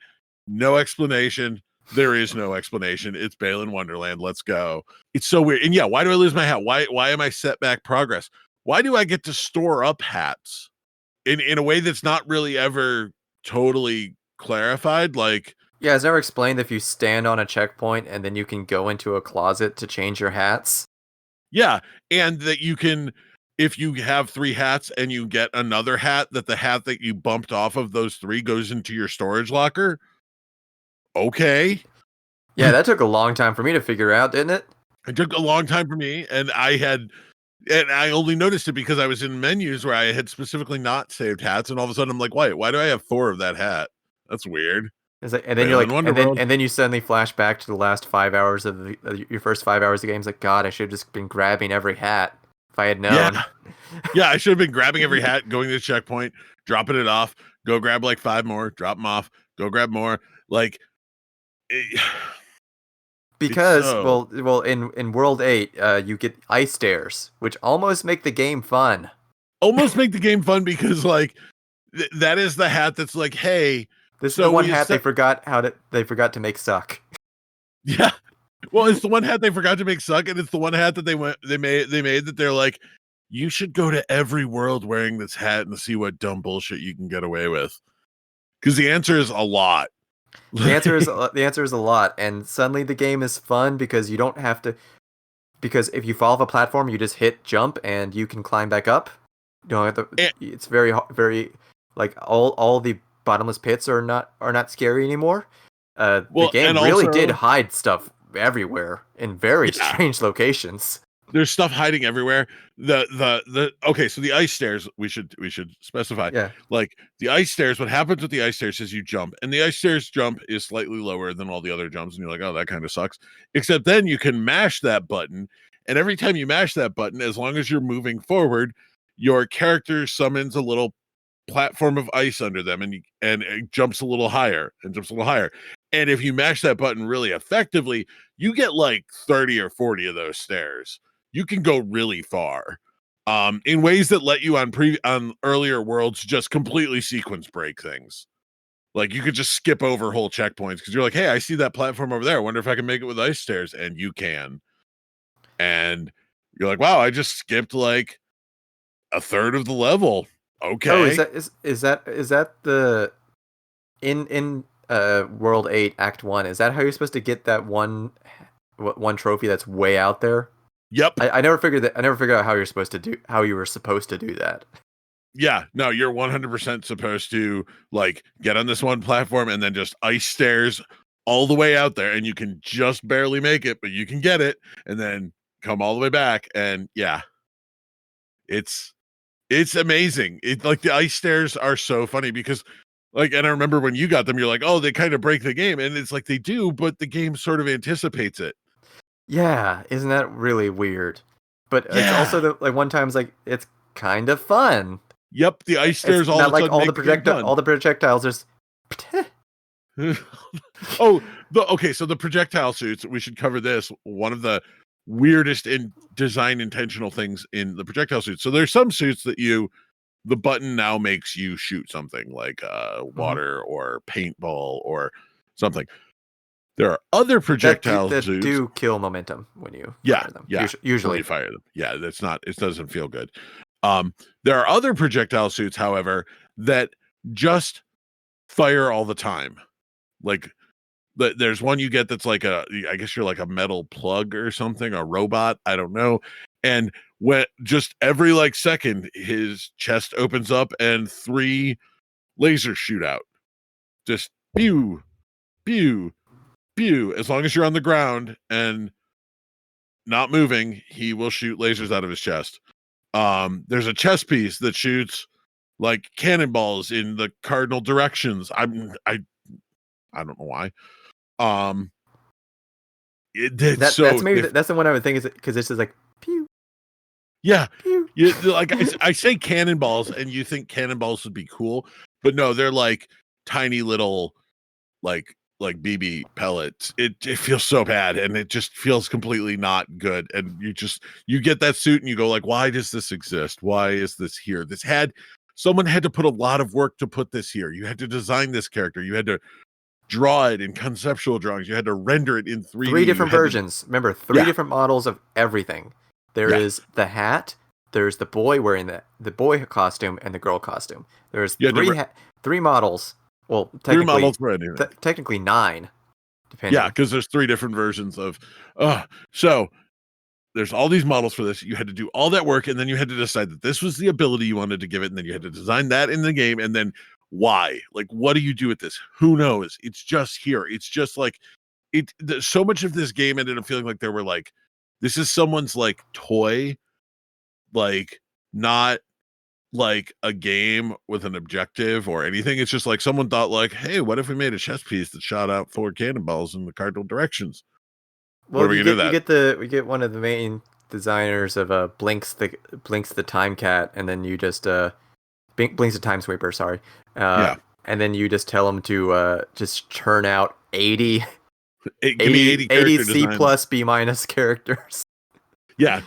No explanation. There is no explanation. It's Balan Wonderland. Let's go. It's so weird. And yeah, why do I lose my hat? Why am I set back progress? Why do I get to store up hats in a way that's not really ever totally clarified? Like, Yeah, it's never explained if you stand on a checkpoint and then you can go into a closet to change your hats. yeah, and that you can, if you have 3 hats and you get another hat, that the hat that you bumped off of those 3 goes into your storage locker. Okay. Yeah, that took a long time for me to figure out, didn't it? It took a long time for me, and I only noticed it because I was in menus where I had specifically not saved hats, and all of a sudden I'm like, why do I have 4 of that hat? That's weird. It's like, and then you're like, Wonderworld. and then you suddenly flash back to the last 5 hours of your first 5 hours of the game. It's like, God, I should have just been grabbing every hat if I had known. Yeah, I should have been grabbing every hat, going to the checkpoint, dropping it off, go grab like 5 more, drop them off, go grab more. Like, Because so- well, in World 8, you get ice stairs, which almost make the game fun. almost make the game fun because like that is the hat that's like, hey, This So is the one we hat set- they forgot to make suck. yeah. Well, it's the one hat they forgot to make suck, and it's the one hat that they made that they're like, you should go to every world wearing this hat and see what dumb bullshit you can get away with. Because the answer is a lot. The answer is a lot, and suddenly the game is fun because you don't have to. Because if you fall off a platform, you just hit jump and you can climb back up. You don't have to. It's very like all the bottomless pits are not scary anymore. The game really did hide stuff everywhere in very strange locations. There's stuff hiding everywhere. Okay, so the ice stairs, we should specify. Yeah. Like the ice stairs, what happens with the ice stairs is you jump, and the ice stairs jump is slightly lower than all the other jumps, and you're like, oh, that kind of sucks. Except then you can mash that button, and every time you mash that button, as long as you're moving forward, your character summons a little platform of ice under them, and it jumps a little higher and jumps a little higher. And if you mash that button really effectively, you get like 30 or 40 of those stairs. You can go really far, in ways that let you on earlier worlds just completely sequence break things. Like you could just skip over whole checkpoints because you're like, hey, I see that platform over there. I wonder if I can make it with ice stairs, and you can. And you're like, wow, I just skipped like a third of the level. Okay. Oh, is that the in World 8 Act 1? Is that how you're supposed to get that one trophy that's way out there? Yep. I never figured out how you were supposed to do that. Yeah, no, you're 100% supposed to like get on this one platform and then just ice stairs all the way out there, and you can just barely make it, but you can get it and then come all the way back. And yeah, it's amazing. It like the ice stairs are so funny because like, and I remember when you got them, you're like, oh, they kind of break the game, and it's like they do, but the game sort of anticipates it. Yeah, isn't that really weird? But it's Yeah. also like one time's like it's kind of fun. Yep, the ice stairs It's all not of a like sudden make all the projectiles just. Okay, so the projectile suits, we should cover this. One of the weirdest in design intentional things in the projectile suits. So there's some suits that the button now makes you shoot something like water or paintball or something. There are other projectile that suits do kill momentum when you yeah, fire them. yeah, Usually when you fire them. Yeah, it doesn't feel good. There are other projectile suits, however, that just fire all the time. Like there's one you get that's like I guess you're like a metal plug or something, a robot, I don't know. And when just every like second his chest opens up and 3 lasers shoot out. Just pew, pew, pew. As long as you're on the ground and not moving, he will shoot lasers out of his chest. There's a chess piece that shoots like cannonballs in the cardinal directions. I don't know why. that's the one I would think is because this is like pew. Yeah, Pew. like I say cannonballs, and you think cannonballs would be cool, but no, they're like tiny little like like BB pellets. It feels so bad, and it just feels completely not good. And you get that suit and you go like, why does this exist? Why is this here? Someone had to put a lot of work to put this here. You had to design this character. You had to draw it in conceptual drawings. You had to render it in 3D. Three different versions. Remember, three different models of everything. There Yeah. is the hat. There's the boy wearing the boy costume and the girl costume. There's three models. Well, technically, 3 models for anything. Technically 9, depending. Yeah, because there's 3 different versions of. So there's all these models for this. You had to do all that work, and then you had to decide that this was the ability you wanted to give it, and then you had to design that in the game, and then why? Like, what do you do with this? Who knows? It's just here. It's just like so much of this game ended up feeling like there were like, this is someone's like toy, like not like a game with an objective or anything. It's just like someone thought like, hey, what if we made a chess piece that shot out 4 cannonballs in the cardinal directions? Well, what are we gonna do that? We get one of the main designers of Blinks the Time Cat, and then you just Blinks the Time Sweeper, sorry. And then you just tell him to just churn out 80 C plus B minus characters. Yeah.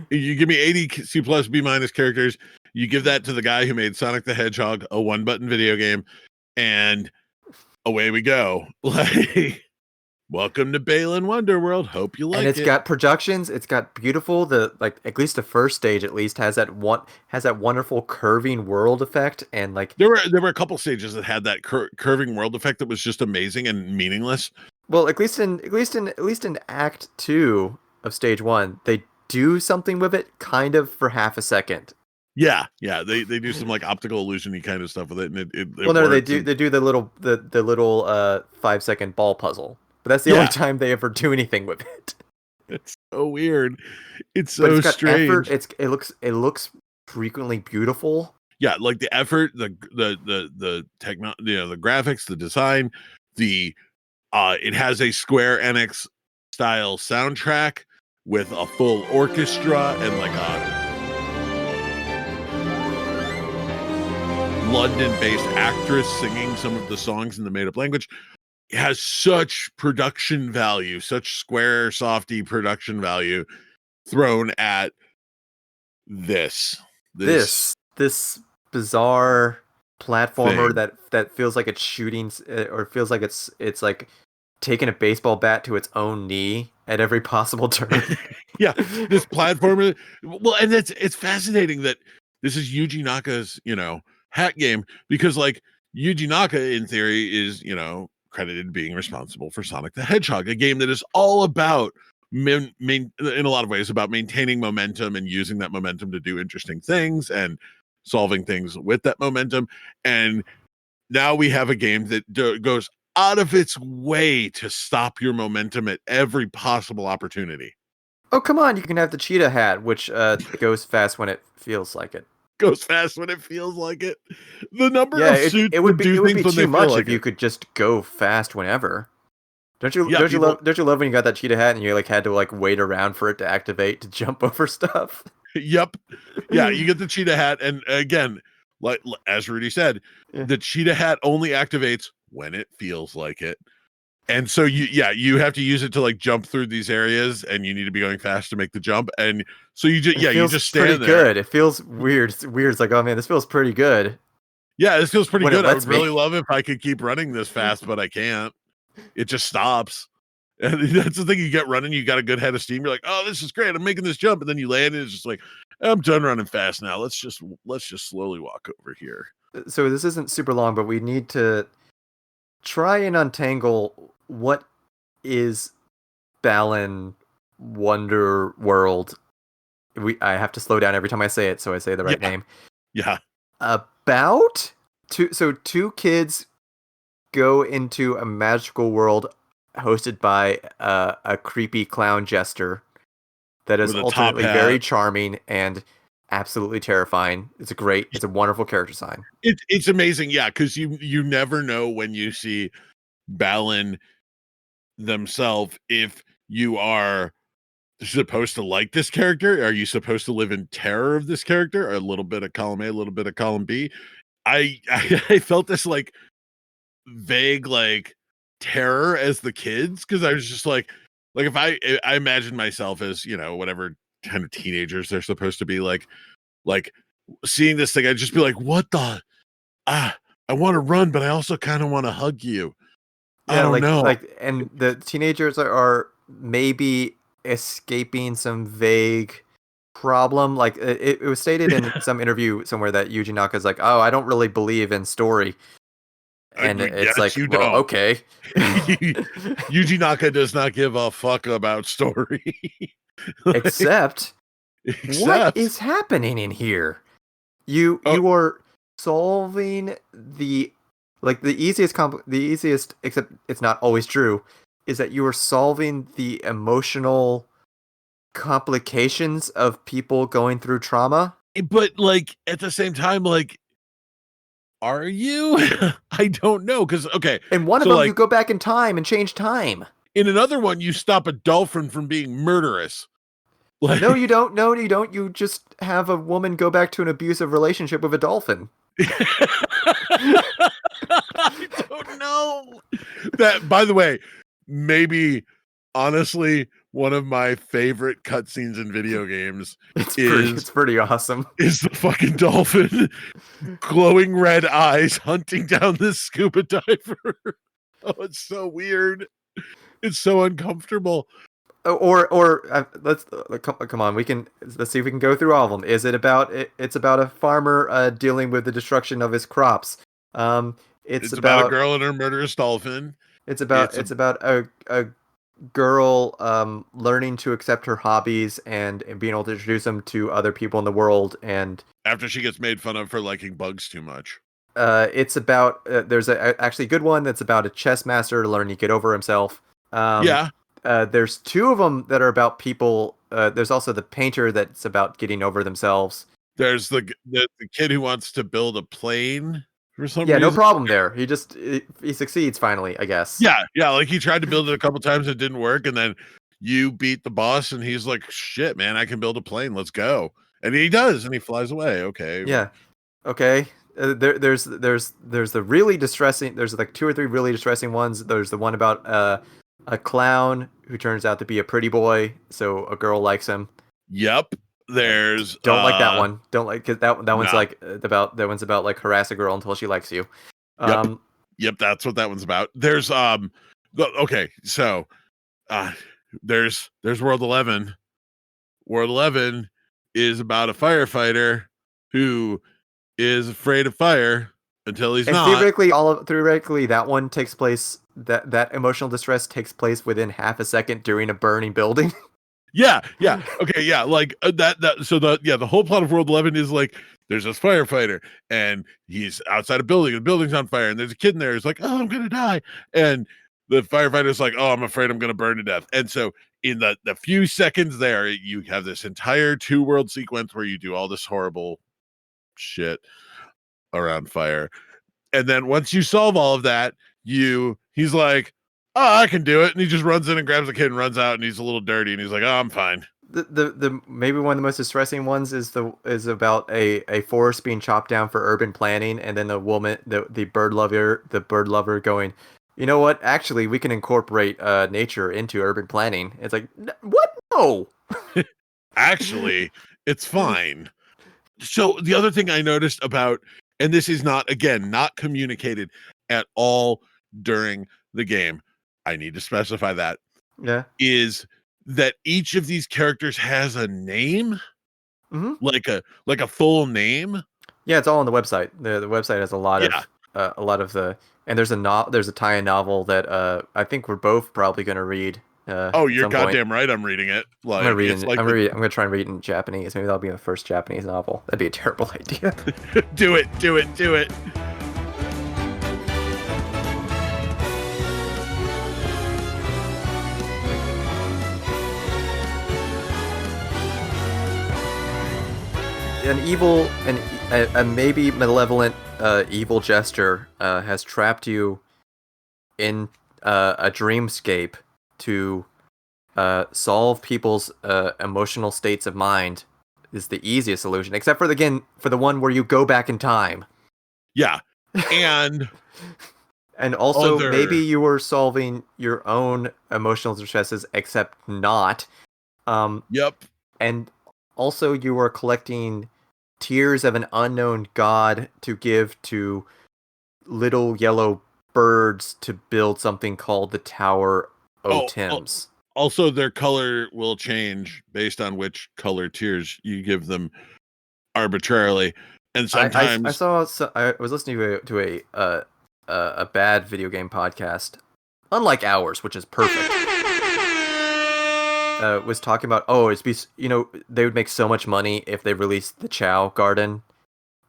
You give me 80 C plus B minus characters. You give that to the guy who made Sonic the Hedgehog, a 1-button video game, and away we go. Like, welcome to Balan Wonderworld. Hope you like it. And it's got projections. It's got beautiful. At least the first stage at least has that wonderful curving world effect. And like there were a couple stages that had that curving world effect that was just amazing and meaningless. Well, at least in Act 2 of Stage 1, they do something with it, kind of for half a second. Yeah, they do some like optical illusion-y kind of stuff with it, and it they do the little 5-second ball puzzle, but that's the only time they ever do anything with it. It's so weird. It's so strange. Effort. It looks frequently beautiful. Yeah, like the effort, the techno, the graphics, the design, it has a Square Enix style soundtrack with a full orchestra and like a London-based actress singing some of the songs in the made-up language. It has such production value, such Square Softy production value thrown at this bizarre platformer that feels like it's shooting, or feels like it's like taking a baseball bat to its own knee at every possible turn. Yeah, this platformer. Well, and it's fascinating that this is Yuji Naka's, hat game, because like Yuji Naka in theory is, credited being responsible for Sonic the Hedgehog, a game that is all about in a lot of ways about maintaining momentum and using that momentum to do interesting things and solving things with that momentum. And now we have a game that goes out of its way to stop your momentum at every possible opportunity. Oh, come on, you can have the cheetah hat, which goes fast when it feels like it. Goes fast when it feels like it. The number of suits it would be too much like if you could just go fast whenever. Don't you love when you got that cheetah hat and you like had to like wait around for it to activate to jump over stuff? Yep. Yeah, you get the cheetah hat, and again, like as Rudy said, the cheetah hat only activates when it feels like it. And so you have to use it to like jump through these areas, and you need to be going fast to make the jump. And so you just you just stand pretty there. Good. It feels weird. It's weird. It's like, oh man, this feels pretty good. Yeah, this feels pretty good. I would really love if I could keep running this fast, but I can't. It just stops. And that's the thing. You get running, you got a good head of steam. You're like, oh, this is great. I'm making this jump, and then you land, and it's just like, I'm done running fast now. Let's just slowly walk over here. So this isn't super long, but we need to try and untangle what is Balan Wonderworld. I have to slow down every time I say it, so I say the right name. Yeah. About two kids go into a magical world hosted by a creepy clown jester that is ultimately very charming and absolutely terrifying. It's a wonderful character design. It's amazing, yeah, because you never know when you see Balan themselves if you are supposed to like this character. Are you supposed to live in terror of this character? Or a little bit of column A, a little bit of column B. I felt this like vague, like terror as the kids, because I was just like if I imagine myself as, you know, whatever kind of teenagers they're supposed to be, like seeing this thing, I'd just be like, what the I want to run, but I also kind of want to hug you. I don't know. And the teenagers are maybe escaping some vague problem. Like it was stated in some interview somewhere that Yuji Naka's like, oh, I don't really believe in story. And it's yes, like, you well, don't. okay. Yuji Naka does not give a fuck about story. Except what is happening in here? You are solving the easiest, except it's not always true, is that you are solving the emotional complications of people going through trauma. But like at the same time, like, are you? I don't know, because okay. In one of them, you go back in time and change time. In another one, you stop a dolphin from being murderous. Like, no, you don't. No, you don't. You just have a woman go back to an abusive relationship with a dolphin. I don't know. That, by the way, maybe honestly one of my favorite cutscenes in video games. It's pretty awesome. Is the fucking dolphin glowing red eyes hunting down this scuba diver. Oh, it's so weird. It's so uncomfortable. Let's come on. Let's see if we can go through all of them. Is it about it's about a farmer dealing with the destruction of his crops. It's about a girl and her murderous dolphin. It's about a girl learning to accept her hobbies and being able to introduce them to other people in the world. And after she gets made fun of for liking bugs too much. It's about there's actually a good one that's about a chess master learning to get over himself. There's two of them that are about people. There's also the painter that's about getting over themselves. There's the kid who wants to build a plane for some reason. Yeah, no problem there. He succeeds finally, I guess. Yeah. Like he tried to build it a couple times, it didn't work, and then you beat the boss, and he's like, "Shit, man, I can build a plane. Let's go." And he does, and he flies away. Okay. Yeah. Okay. There's the really distressing. There's like 2 or 3 really distressing ones. There's the one about a clown who turns out to be a pretty boy, so a girl likes him. Yep. There's don't like that one. Don't like, cause that one's about like harass a girl until she likes you. Yep, that's what that one's about. There's okay, so there's World 11. World 11 is about a firefighter who is afraid of fire until he's not. Theoretically, that one takes place. That emotional distress takes place within half a second during a burning building. Yeah. Okay, yeah. Like the whole plot of World 11 is like there's this firefighter and he's outside a building and the building's on fire and there's a kid in there who's like, oh, I'm gonna die. And the firefighter's like, oh, I'm afraid I'm gonna burn to death. And so in the few seconds there, you have this entire 2-world sequence where you do all this horrible shit around fire. And then once you solve all of that, he's like, oh, I can do it. And he just runs in and grabs the kid and runs out, and he's a little dirty, and he's like, oh, I'm fine. The maybe one of the most distressing ones is about a forest being chopped down for urban planning, and then the woman, the bird lover going, you know what? Actually, we can incorporate nature into urban planning. It's like, what? No. Actually, it's fine. So the other thing I noticed about, and this is not communicated at all during the game, I need to specify that. Yeah. Is that each of these characters has a name? Mm-hmm. Like a full name? Yeah, it's all on the website. The website has a lot of the, and there's a tie-in novel that I think we're both probably going to read. You're goddamn right. I'm reading it. Like, I'm gonna try and read it in Japanese. Maybe that'll be my first Japanese novel. That'd be a terrible idea. Do it. A maybe malevolent evil jester has trapped you in a dreamscape to solve people's emotional states of mind. Is the easiest solution, except for the one where you go back in time. Yeah, and And also, maybe Other. you were solving your own emotional distresses, except not. Um, Yep. and also, you were collecting tears of an unknown god to give to little yellow birds to build something called the Tower O' Oh, Thames. also their color will change based on which color tiers you give them arbitrarily, and I sometimes saw I was listening to a bad video game podcast, unlike ours, which is perfect. Was talking about they would make so much money if they released the Chow Garden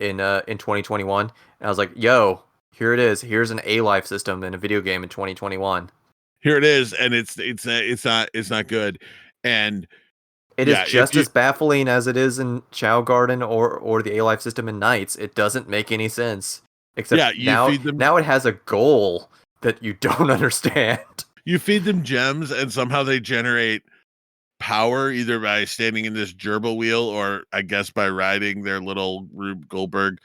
in 2021. And I was like, yo, here it is. Here's an A life system in a video game in 2021. here it is, and it's not good, and It is yeah, if just you as baffling as it is in Chow Garden or the A life system in Knights. It doesn't make any sense. yeah Except you feed them now it has a goal that you don't understand. gems, and somehow they generate power either by standing in this gerbil wheel or I guess by riding their little Rube Goldberg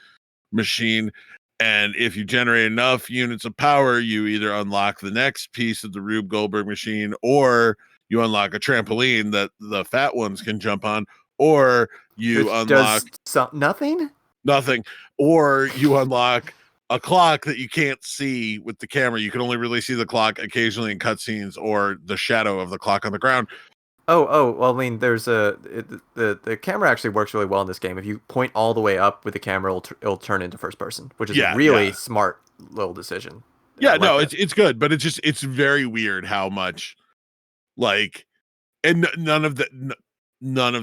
machine. And if you generate enough units of power, you either unlock the next piece of the Rube Goldberg machine, or you unlock a trampoline that the fat ones can jump on, or you Which unlock does nothing. nothing, or you unlock a clock that you can't see with the camera. You can only really see the clock occasionally in cutscenes or the shadow of the clock on the ground. Oh, well, I mean, the camera actually works really well in this game. If you point all the way up with the camera, it'll turn into first person, which is a Yeah, really yeah. smart little decision. Yeah, I like no, that. it's good, but it's very weird how much like, and none of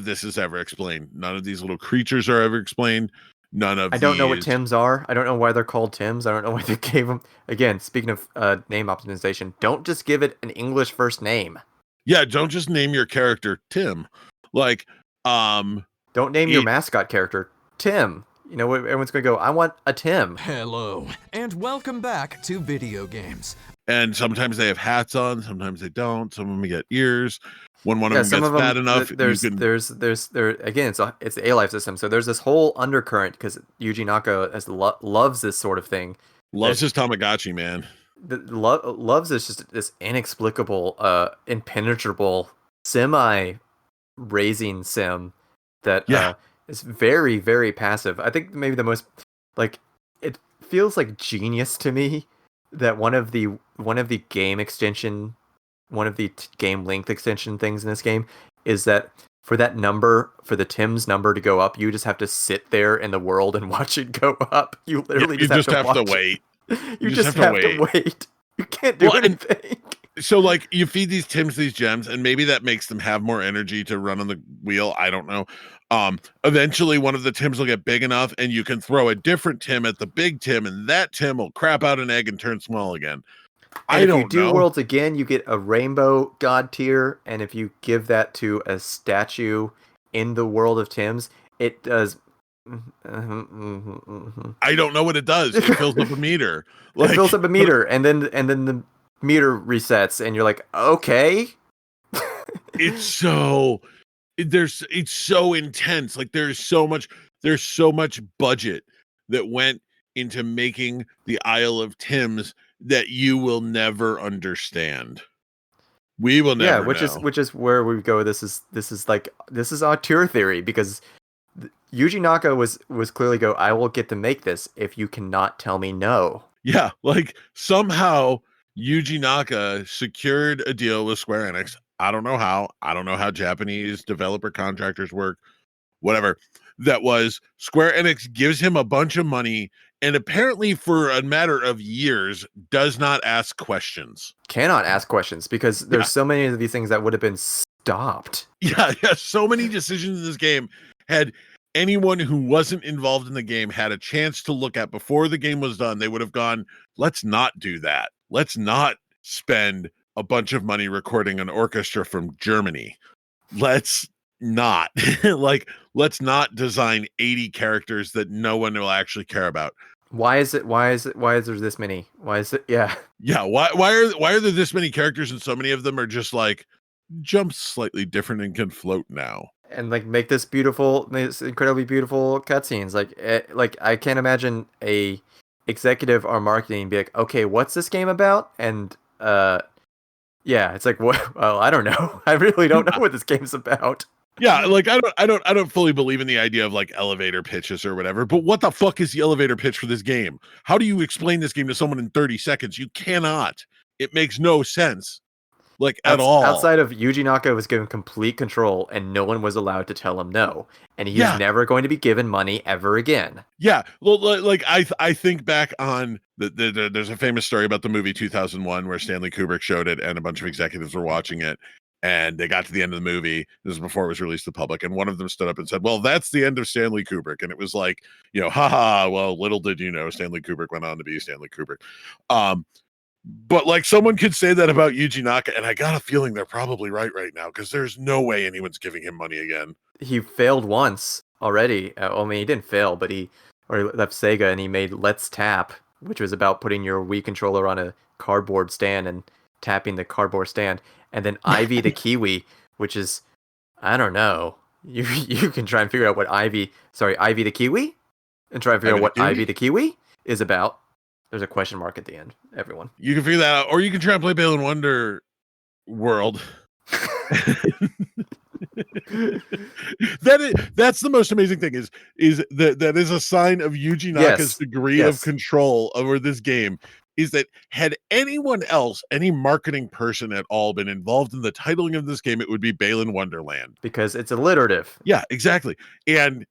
this is ever explained. None of these little creatures are ever explained. None of I don't know what these. Tims are. I don't know why they're called Tims. I don't know why they gave them. Again, speaking of name optimization, don't just give it an English first name. Yeah, don't just name your character Tim. Like, Don't name your it, mascot character Tim. You know, everyone's gonna go, I want a Tim. Hello, and welcome back to video games. and sometimes they have hats on, sometimes they don't. Some of them get ears. When one of them Some gets of them. fat enough, you can. There's there again. It's the A life system. So there's this whole undercurrent because Yuji Naka loves this sort of thing. Loves his Tamagotchi, man. Loves this inexplicable, impenetrable semi-raising sim that Yeah. is very, very passive. I think maybe the most it feels like genius to me that one of the game extension, one of the game length extension things in this game is that for the Tim's number to go up, you just have to sit there in the world and watch it go up. You literally You just have to watch wait. it. You just have to wait. You can't do Well, and- anything. So, like, you feed these Tims these gems, and maybe that makes them have more energy to run on the wheel. I don't know. Eventually, one of the Tims will get big enough, and you can throw a different Tim at the big Tim, and that Tim will crap out an egg and turn small again. And if you do know. worlds again, you get a rainbow god tier, and if you give that to a statue in the world of Tim's, it does. I don't know what it does. It fills up a meter. It fills up a meter, and then the meter resets, and you're like, okay. It's so intense. Like there's so much budget that went into making the Isle of Tims that you will never understand. We will never know. Which is where we go. This is auteur theory, because Yuji Naka was clearly go, I will get to make this if you cannot tell me no. Yeah, like somehow Yuji Naka secured a deal with Square Enix. I don't know how. I don't know how Japanese developer contractors work. Whatever. That was Square Enix gives him a bunch of money, and apparently for a matter of years does not ask questions. Cannot ask questions because there's so many of these things that would have been stopped. Yeah. So many decisions in this game had anyone who wasn't involved in the game had a chance to look at before the game was done. They would have gone, let's not do that. Let's not spend a bunch of money recording an orchestra from Germany. Let's not let's not design 80 characters that no one will actually care about. Why is there this many? Why is it? Yeah. Why are there this many characters and so many of them are just like jump slightly different and can float now? And like make this incredibly beautiful cutscenes. Like I can't imagine a executive or marketing be like, okay, what's this game about? And yeah, it's like, what? Well, I don't know. I really don't know what this game's about. Yeah, like I don't fully believe in the idea of like elevator pitches or whatever, but what the fuck is the elevator pitch for this game? How do you explain this game to someone in 30 seconds? You cannot. It makes no sense. Like at all. Outside of Yuji Naka was given complete control and no one was allowed to tell him no. And he's never going to be given money ever again. Yeah. Well, like I think back on there's a famous story about the movie 2001 where Stanley Kubrick showed it and a bunch of executives were watching it. And they got to the end of the movie. This was before it was released to the public. And one of them stood up and said, well, that's the end of Stanley Kubrick. And it was like, haha, well, little did you know, Stanley Kubrick went on to be Stanley Kubrick. But like someone could say that about Yuji Naka, and I got a feeling they're probably right now because there's no way anyone's giving him money again. He failed once already. I mean, he didn't fail, but he left Sega and he made Let's Tap, which was about putting your Wii controller on a cardboard stand and tapping the cardboard stand. And then Ivy the Kiwi, which is, I don't know. You can try and figure out what Ivy the Kiwi? And try and figure out what Ivy the Kiwi is about. There's a question mark at the end, everyone. You can figure that out, or you can try and play Balan Wonderworld. That's the most amazing thing is that is a sign of Yuji Naka's degree of control over this game. Is that had anyone else, any marketing person at all, been involved in the titling of this game, it would be Balan Wonderland because it's alliterative. Yeah, exactly. And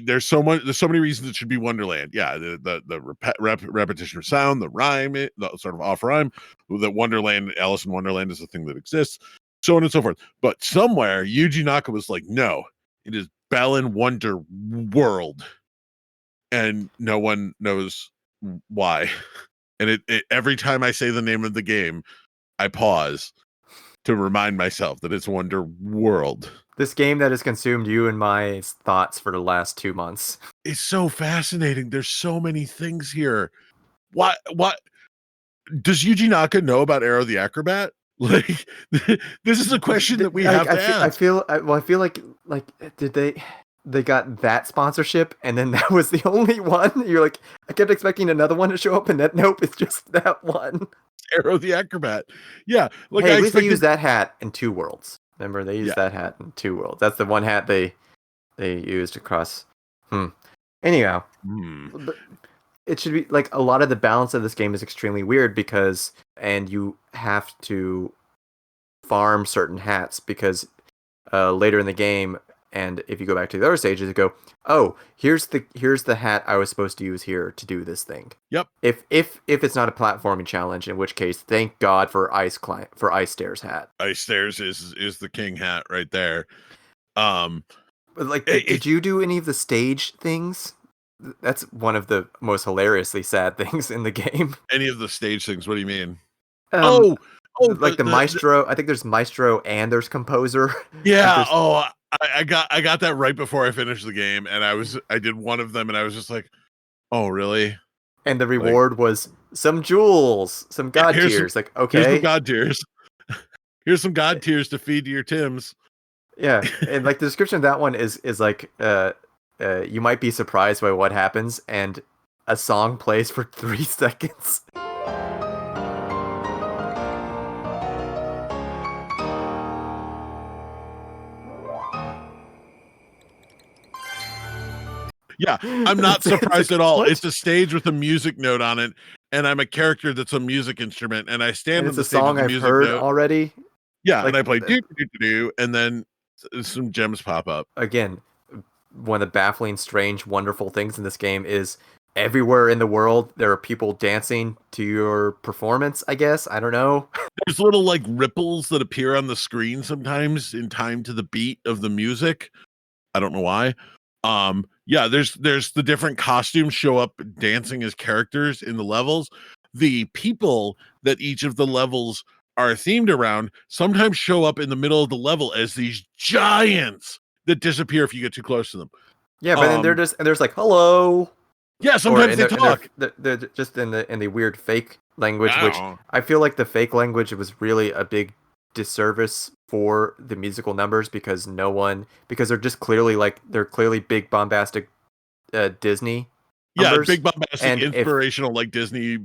there's so many reasons it should be Wonderland. Yeah, the repetition of sound, the rhyme, the sort of off rhyme. That Wonderland, Alice in Wonderland is a thing that exists, so on and so forth. But somewhere Yuji Naka was like, no, it is Balan Wonderworld, and no one knows why. And it every time I say the name of the game, I pause to remind myself that it's Wonderworld. This game that has consumed you and my thoughts for the last 2 months. It's so fascinating. There's so many things here. What does Yuji Naka know about Arrow the Acrobat? Like, this is a question that we have to ask. I feel like did they got that sponsorship and then that was the only one? You're like, I kept expecting another one to show up and nope, it's just that one. Arrow the Acrobat. Yeah. Like, hey, at least they used that hat in Two Worlds. Remember, they used that hat in Two Worlds. That's the one hat they used across. Anyhow, it should be like a lot of the balance of this game is extremely weird and you have to farm certain hats because later in the game, and if you go back to the other stages, you go, oh, here's the hat I was supposed to use here to do this thing. Yep. If it's not a platforming challenge, in which case, thank God for Ice Stairs hat. Ice Stairs is the king hat right there. But like, did you do any of the stage things? That's one of the most hilariously sad things in the game. Any of the stage things? What do you mean? Like the Maestro. I think there's Maestro and there's Composer. Yeah. I got that right before I finished the game, and I did one of them, and I was just like, oh really? And the reward was some jewels, some god tears. Like, okay, here's some god tears. Here's some god tears to feed to your Tims. Yeah, and like the description of that one is like, you might be surprised by what happens, and a song plays for 3 seconds. Yeah, I'm not surprised at all. It's a stage with a music note on it, and I'm a character that's a music instrument, and I stand on the stage with the music note. It's a song I've heard already. Yeah, like, and I play do, and then some gems pop up. Again, one of the baffling, strange, wonderful things in this game is everywhere in the world there are people dancing to your performance, I guess. I don't know. There's little like ripples that appear on the screen sometimes in time to the beat of the music. I don't know why. Yeah, there's the different costumes show up dancing as characters in the levels. The people that each of the levels are themed around sometimes show up in the middle of the level as these giants that disappear if you get too close to them. Yeah, but then there's like, hello. Yeah, sometimes they talk. They're just in the weird fake language, which I feel like the fake language was really a big disservice for the musical numbers because they're just clearly big bombastic Disney Yeah, big bombastic, and inspirational, like Disney,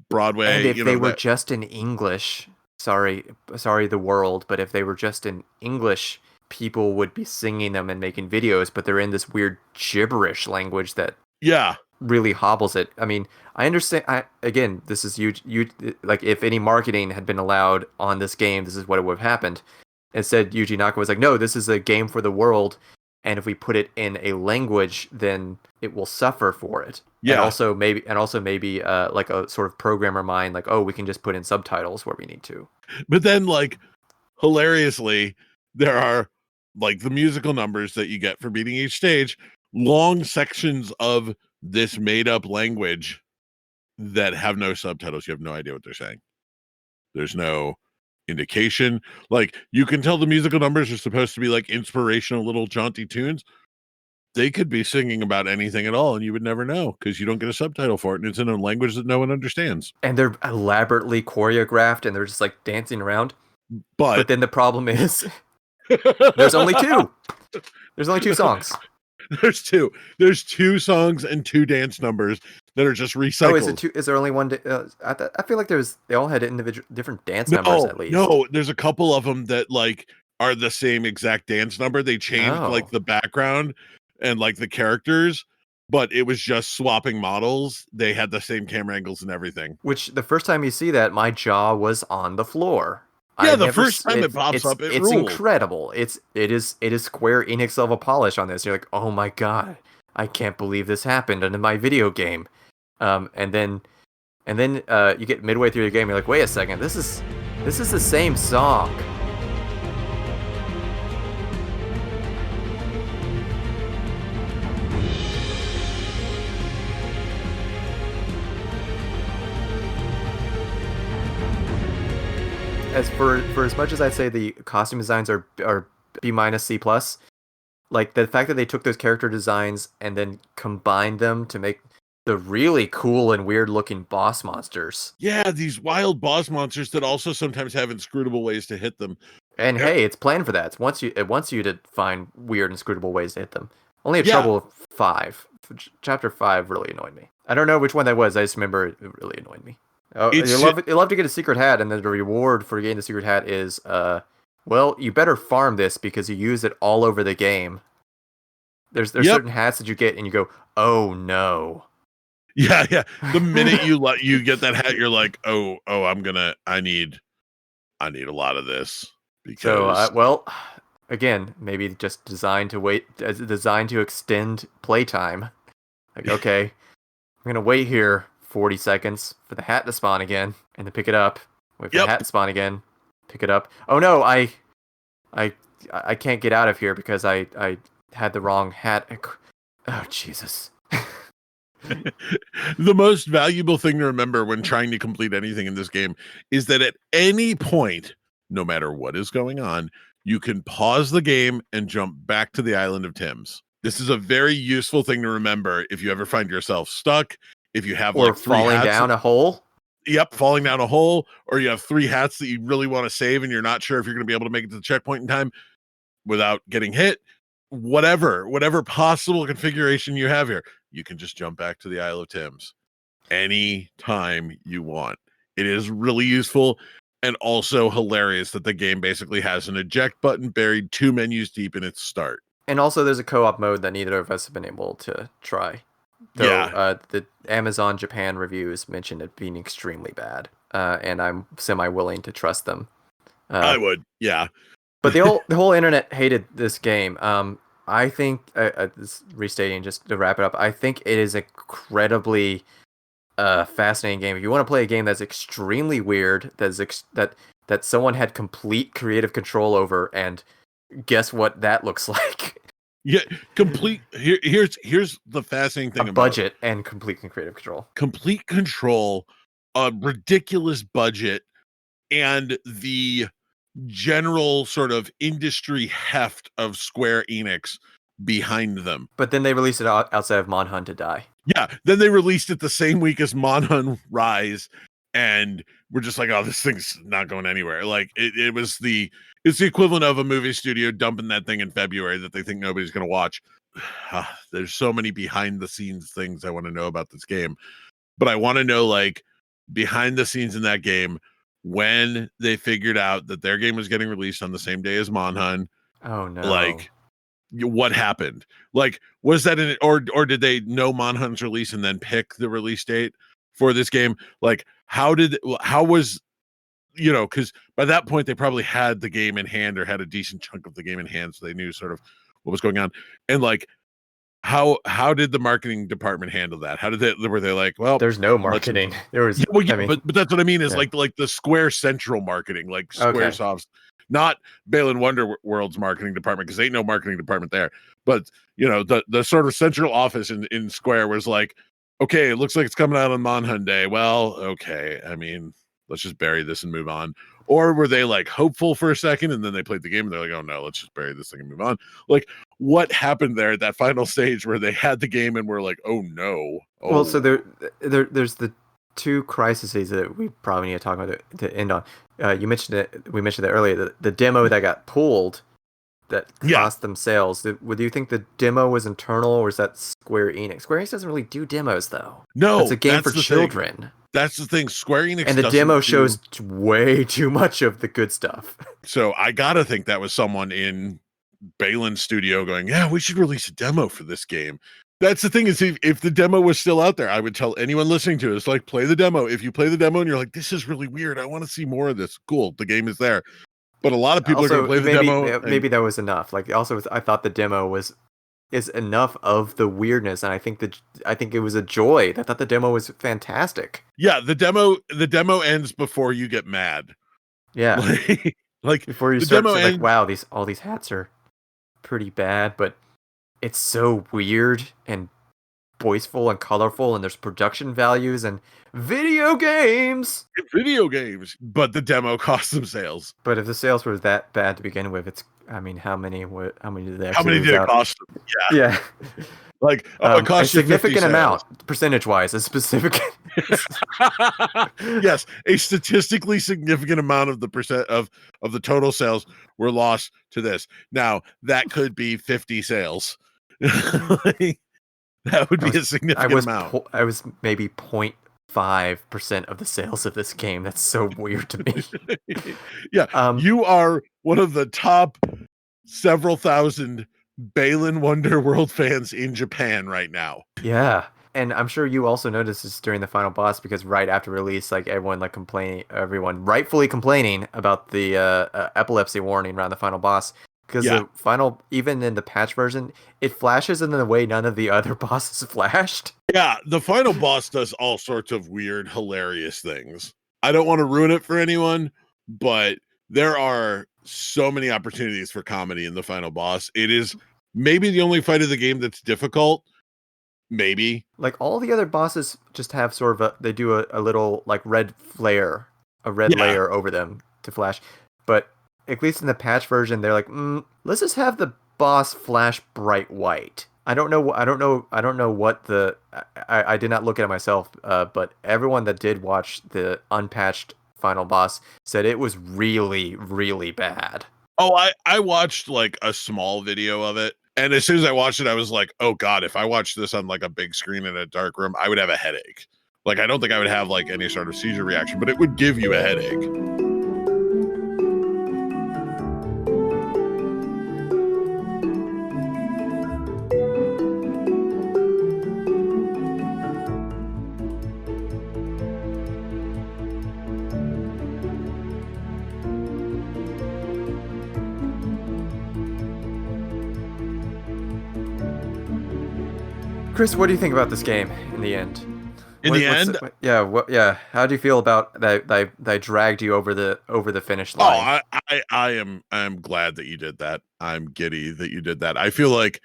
Broadway. and if you they know, were that, just in English, sorry, the world, but if they were just in English, people would be singing them and making videos, but they're in this weird gibberish language that yeah, really hobbles it. I mean, I understand. Again, this is huge. Like if any marketing had been allowed on this game, this is what would have happened. Instead, Yuji Naka was like, "No, this is a game for the world, and if we put it in a language, then it will suffer for it." Yeah. And also maybe like a sort of programmer mind, like, "Oh, we can just put in subtitles where we need to." but then like hilariously, there are like the musical numbers that you get for beating each stage, long sections of this made up language that have no subtitles. You have no idea what they're saying. There's no indication. Like you can tell the musical numbers are supposed to be like inspirational little jaunty tunes. They could be singing about anything at all, and you would never know because you don't get a subtitle for it, and it's in a language that no one understands. And they're elaborately choreographed, and they're just like dancing around. But But then the problem is, there's only two. There's only two songs. there's two songs and two dance numbers that are just recycled. Oh, is it two? Is there only one? I feel like they all had individual different dance numbers at least. No, there's a couple of them that like are the same exact dance number. They changed like the background and like the characters, but it was just swapping models. They had the same camera angles and everything. Which the first time you see that, my jaw was on the floor. Yeah, the first time it pops up, it it's rules. incredible. It is Square Enix level polish on this. You're like, oh my god, I can't believe this happened in my video game. And then you get midway through the game, you're like, wait a second, this is the same song. As for as much as I'd say the costume designs are B minus C plus, like the fact that they took those character designs and then combined them to make the really cool and weird looking boss monsters. Yeah, these wild boss monsters that also sometimes have inscrutable ways to hit them. And hey, it's planned for that. It wants you to find weird inscrutable ways to hit them. Only a trouble of 5. Chapter 5 really annoyed me. I don't know which one that was. I just remember it really annoyed me. Oh, you love to get a secret hat, and then the reward for getting the secret hat is, well, you better farm this because you use it all over the game. There's certain hats that you get, and you go, oh no. Yeah. The minute you get that hat, you're like, oh, I need a lot of this. Because well, again, maybe just designed to extend playtime. Like, okay, I'm gonna wait here 40 seconds for the hat to spawn again, and to pick it up. Wait for the hat to spawn again, pick it up. Oh no, I can't get out of here because I had the wrong hat. Oh Jesus. The most valuable thing to remember when trying to complete anything in this game is that at any point, no matter what is going on, you can pause the game and jump back to the island of Tim's. This is a very useful thing to remember if you ever find yourself stuck. If you have like falling down a hole. Yep, falling down a hole, or you have 3 hats that you really want to save and you're not sure if you're going to be able to make it to the checkpoint in time without getting hit. Whatever possible configuration you have here, you can just jump back to the Isle of Tim's anytime you want. It is really useful and also hilarious that the game basically has an eject button buried 2 menus deep in its start. And also there's a co-op mode that neither of us have been able to try. Though, the Amazon Japan reviews mentioned it being extremely bad, and I'm semi-willing to trust them. I would, yeah. But the whole internet hated this game. I think, this restating just to wrap it up, I think it is an incredibly fascinating game. If you want to play a game that's extremely weird, that someone had complete creative control over, and guess what that looks like. Yeah, here's the fascinating thing about budget and complete creative control. Complete control, a ridiculous budget, and the general sort of industry heft of Square Enix behind them. But then they released it outside of Monhun to die. Yeah, then they released it the same week as Monhun Rise, and we're just like, oh, this thing's not going anywhere. Like it's the equivalent of a movie studio dumping that thing in February that they think nobody's going to watch. there's so many behind the scenes things I want to know about this game, but I want to know like behind the scenes in that game when they figured out that their game was getting released on the same day as Monhun. Oh no. Like, what happened? Like, was that or did they know Monhun's release and then pick the release date for this game? Like, how was, because by that point they probably had the game in hand or had a decent chunk of the game in hand, so they knew sort of what was going on. And like, how did the marketing department handle that? Were they like, well, there's no marketing. There was, but that's what I mean is yeah. like the Square Central marketing, like Squaresoft's, not Balan Wonderworld's marketing department, because ain't no marketing department there. But the sort of central office in Square was like, okay, it looks like it's coming out on Monhun Day. Well, okay, I mean, let's just bury this and move on. Or were they like hopeful for a second and then they played the game and they're like, oh no, let's just bury this thing and move on? Like, what happened there at that final stage where they had the game and were like, oh no? Oh. Well, so there's the two crises that we probably need to talk about to end on. You mentioned it. We mentioned it earlier. The demo that got pulled, that cost them sales. Do you think the demo was internal, or is that Square Enix? Square Enix doesn't really do demos, though. No, it's a game for children. Thing. That's the thing. Square Enix and the demo shows way too much of the good stuff. So I gotta think that was someone in Balan's studio going, yeah, we should release a demo for this game. That's the thing, is if the demo was still out there, I would tell anyone listening to it, it's like, play the demo. If you play the demo and you're like, this is really weird, I want to see more of this, cool, the game is there. But a lot of people are going to play the demo. Maybe that was enough. Like, also, I thought the demo is enough of the weirdness, and I think it was a joy. I thought the demo was fantastic. Yeah, the demo ends before you get mad. Yeah, like before you start to like, wow, all these hats are pretty bad, but it's so weird and boisterful and colorful, and there's production values and video games. But the demo cost them sales. But if the sales were that bad to begin with, how many did they? How many did it cost them? Yeah. Like it cost a significant amount, percentage-wise, a specific. Yes, a statistically significant amount of the percent of the total sales were lost to this. Now that could be 50 sales. That would be a significant amount. I was maybe 0.5% of the sales of this game. That's so weird to me. Yeah, you are one of the top several thousand Balan Wonderworld fans in Japan right now. Yeah, and I'm sure you also noticed this during the final boss, because right after release, like everyone rightfully complaining about the epilepsy warning around the final boss. Because the final, even in the patch version, it flashes in the way none of the other bosses flashed. Yeah, the final boss does all sorts of weird, hilarious things. I don't want to ruin it for anyone, but there are so many opportunities for comedy in the final boss. It is maybe the only fight of the game that's difficult. Maybe. Like, all the other bosses just have sort of they do a little, like, red flare, a red layer over them to flash. But at least in the patch version, they're like, let's just have the boss flash bright white. I don't know what the. I did not look at it myself, but everyone that did watch the unpatched final boss said it was really, really bad. Oh, I watched like a small video of it, and as soon as I watched it, I was like, oh god, if I watched this on like a big screen in a dark room, I would have a headache. Like, I don't think I would have like any sort of seizure reaction, but it would give you a headache. Chris, what do you think about this game in the end? Yeah. How do you feel about that? They dragged you over the finish line. Oh, I am glad that you did that. I'm giddy that you did that. I feel like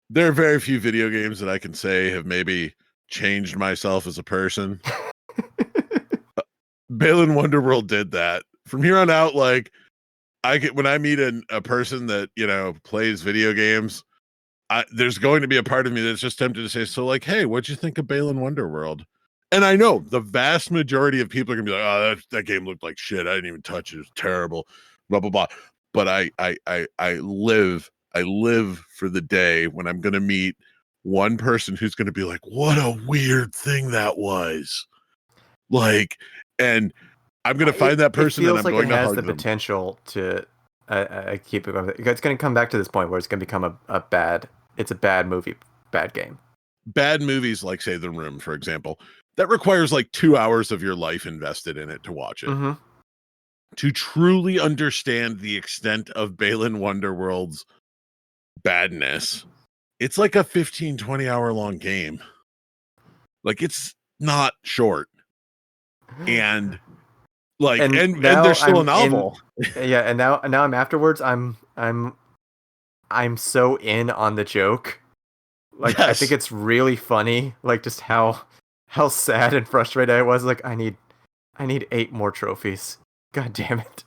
there are very few video games that I can say have maybe changed myself as a person. Balan Wonderworld did that. From here on out, like, when I meet a person that plays video games, there's going to be a part of me that's just tempted to say, so like, hey, what'd you think of Balan Wonderworld? And I know the vast majority of people are gonna be like, oh, that game looked like shit. I didn't even touch it. It was terrible. Blah blah blah. But I I live for the day when I'm going to meet one person who's going to be like, what a weird thing that was. Like, and I'm going to find that person and I'm going to hug the them. potential to. I keep it going. It's going to come back to this point where it's going to become a bad. It's a bad movie, bad game. Bad movies like, say, The Room, for example, that requires like 2 hours of your life invested in it to watch it. Mm-hmm. To truly understand the extent of Balan Wonderworld's badness, it's like a 15-20 hour long game. Like, it's not short. And like, and there's still a novel. And now I'm afterwards. I'm so in on the joke. Like, yes. I think it's really funny. Like, just how sad and frustrated I was. Like, I need 8 more trophies. God damn it.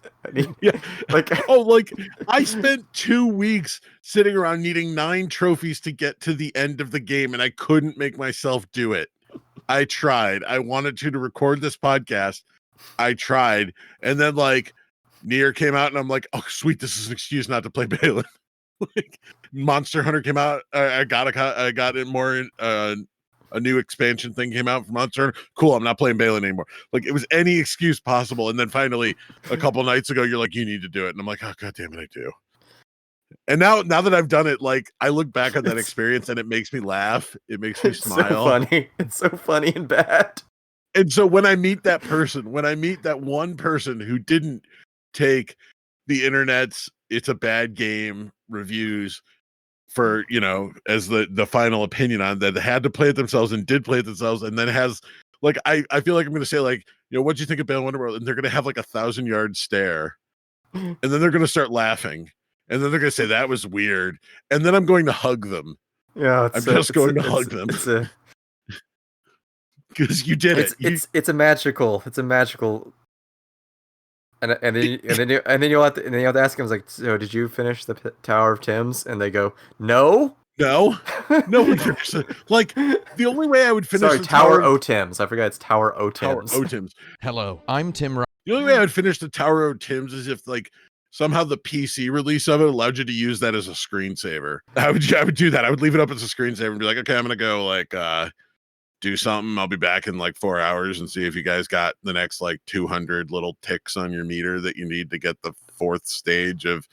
I spent 2 weeks sitting around needing 9 trophies to get to the end of the game, and I couldn't make myself do it. I tried. I wanted to record this podcast. I tried. And then like Nier came out and I'm like, oh sweet, this is an excuse not to play Balan. Like Monster Hunter came out. I got it more a new expansion thing came out from Monster Hunter. Cool, I'm not playing Balan anymore. Like, it was any excuse possible. And then finally, a couple nights ago, you're like, you need to do it. And I'm like, oh god damn it, I do. And now that I've done it, like, I look back on that experience and it makes me laugh. It makes me smile. So funny. It's so funny and bad. And so when I meet that one person who didn't take the internet's "it's a bad game" reviews for, as the final opinion on that, had to play it themselves and did play it themselves, and then has like, I feel like I'm going to say, like, what'd you think of Balan Wonderworld? And they're going to have like a 1,000-yard stare, and then they're going to start laughing, and then they're going to say that was weird, and then I'm going to hug them. Yeah, I'm just going to hug them. Because you did it. It's a magical. And then you'll have to ask them, like, so did you finish the Tower of Thames? And they go, no. No one finished it. Like, the only way I would finish the Tower O Thames. I forgot it's Tower O Thames. Tower O Thames. Hello, I'm Tim. The only way I would finish the Tower O Thames is if, like, somehow the PC release of it allowed you to use that as a screensaver. I would do that. I would leave it up as a screensaver and be like, okay, I'm gonna go like do something. I'll be back in like 4 hours and see if you guys got the next like 200 little ticks on your meter that you need to get the 4th stage of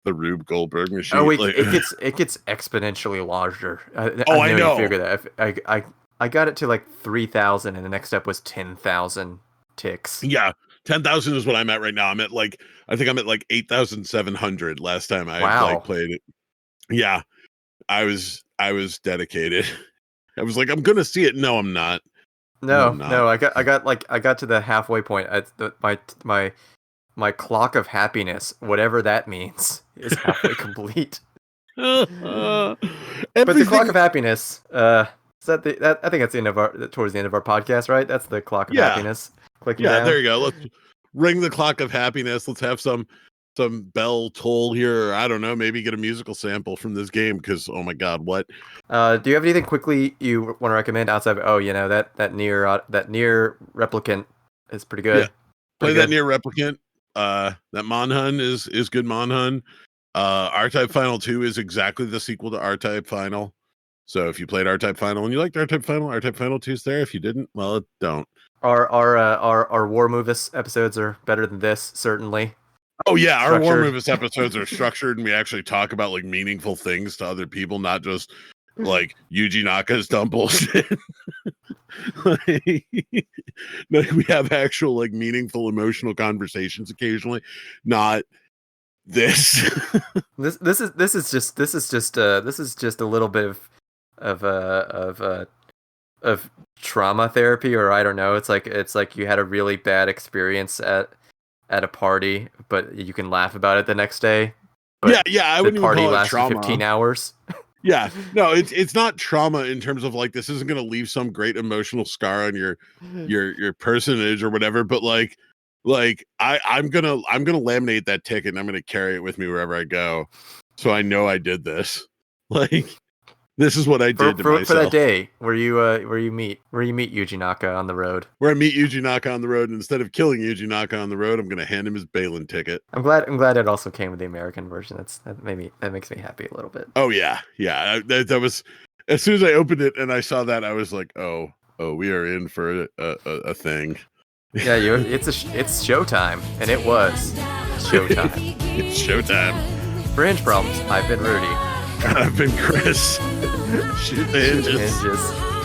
the Rube Goldberg machine. Oh wait, it gets exponentially larger. I know. Figure that. I got it to like 3,000, and the next step was 10,000 ticks. Yeah, 10,000 is what I'm at right now. I'm at like, I think I'm at like 8,700 last time I played it. Yeah, I was dedicated. I was like, I'm gonna see it. No, I'm not. No. I got to the halfway point. My clock of happiness, whatever that means, is halfway complete. But the clock of happiness, I think that's towards the end of our podcast, right? That's the clock of happiness. Clicking down. There you go. Let's ring the clock of happiness. Let's have some bell toll here, or I don't know, maybe get a musical sample from this game, because oh my god, what? Do you have anything quickly you want to recommend outside of, that Nier Replicant is pretty good. Yeah. Play that Nier Replicant. That Monhun is good. Monhun. R-Type Final 2 is exactly the sequel to R-Type Final. So if you played R-Type Final and you liked R-Type Final 2 is there. If you didn't, well, don't. Our War Movies episodes are better than this, certainly. Oh yeah, our War Movies episodes are structured, and we actually talk about like meaningful things to other people, not just like Yuji Naka's dumb bullshit. Like, we have actual like meaningful emotional conversations occasionally, not this. This is just a little bit of trauma therapy, or I don't know. It's like you had a really bad experience at a party, but you can laugh about it the next day. Yeah, I wouldn't even call it lasted trauma. 15 hours. Yeah, no, it's not trauma in terms of like this isn't going to leave some great emotional scar on your personage or whatever, but like I'm gonna laminate that ticket and I'm gonna carry it with me wherever I go, so I know I did this. Like, This is what I did to for myself. that day where you meet Yuji Naka on the road. Where I meet Yuji Naka on the road, and instead of killing Yuji Naka on the road, I'm gonna hand him his Balan ticket. I'm glad it also came with the American version. That makes me happy a little bit. Oh yeah. That was as soon as I opened it and I saw that, I was like, oh, we are in for a thing. Yeah, it's showtime, and it was showtime. It's showtime. For Hinge Problems, I've been Rudy. I've been Chris. Shoot the hinges. Hinges.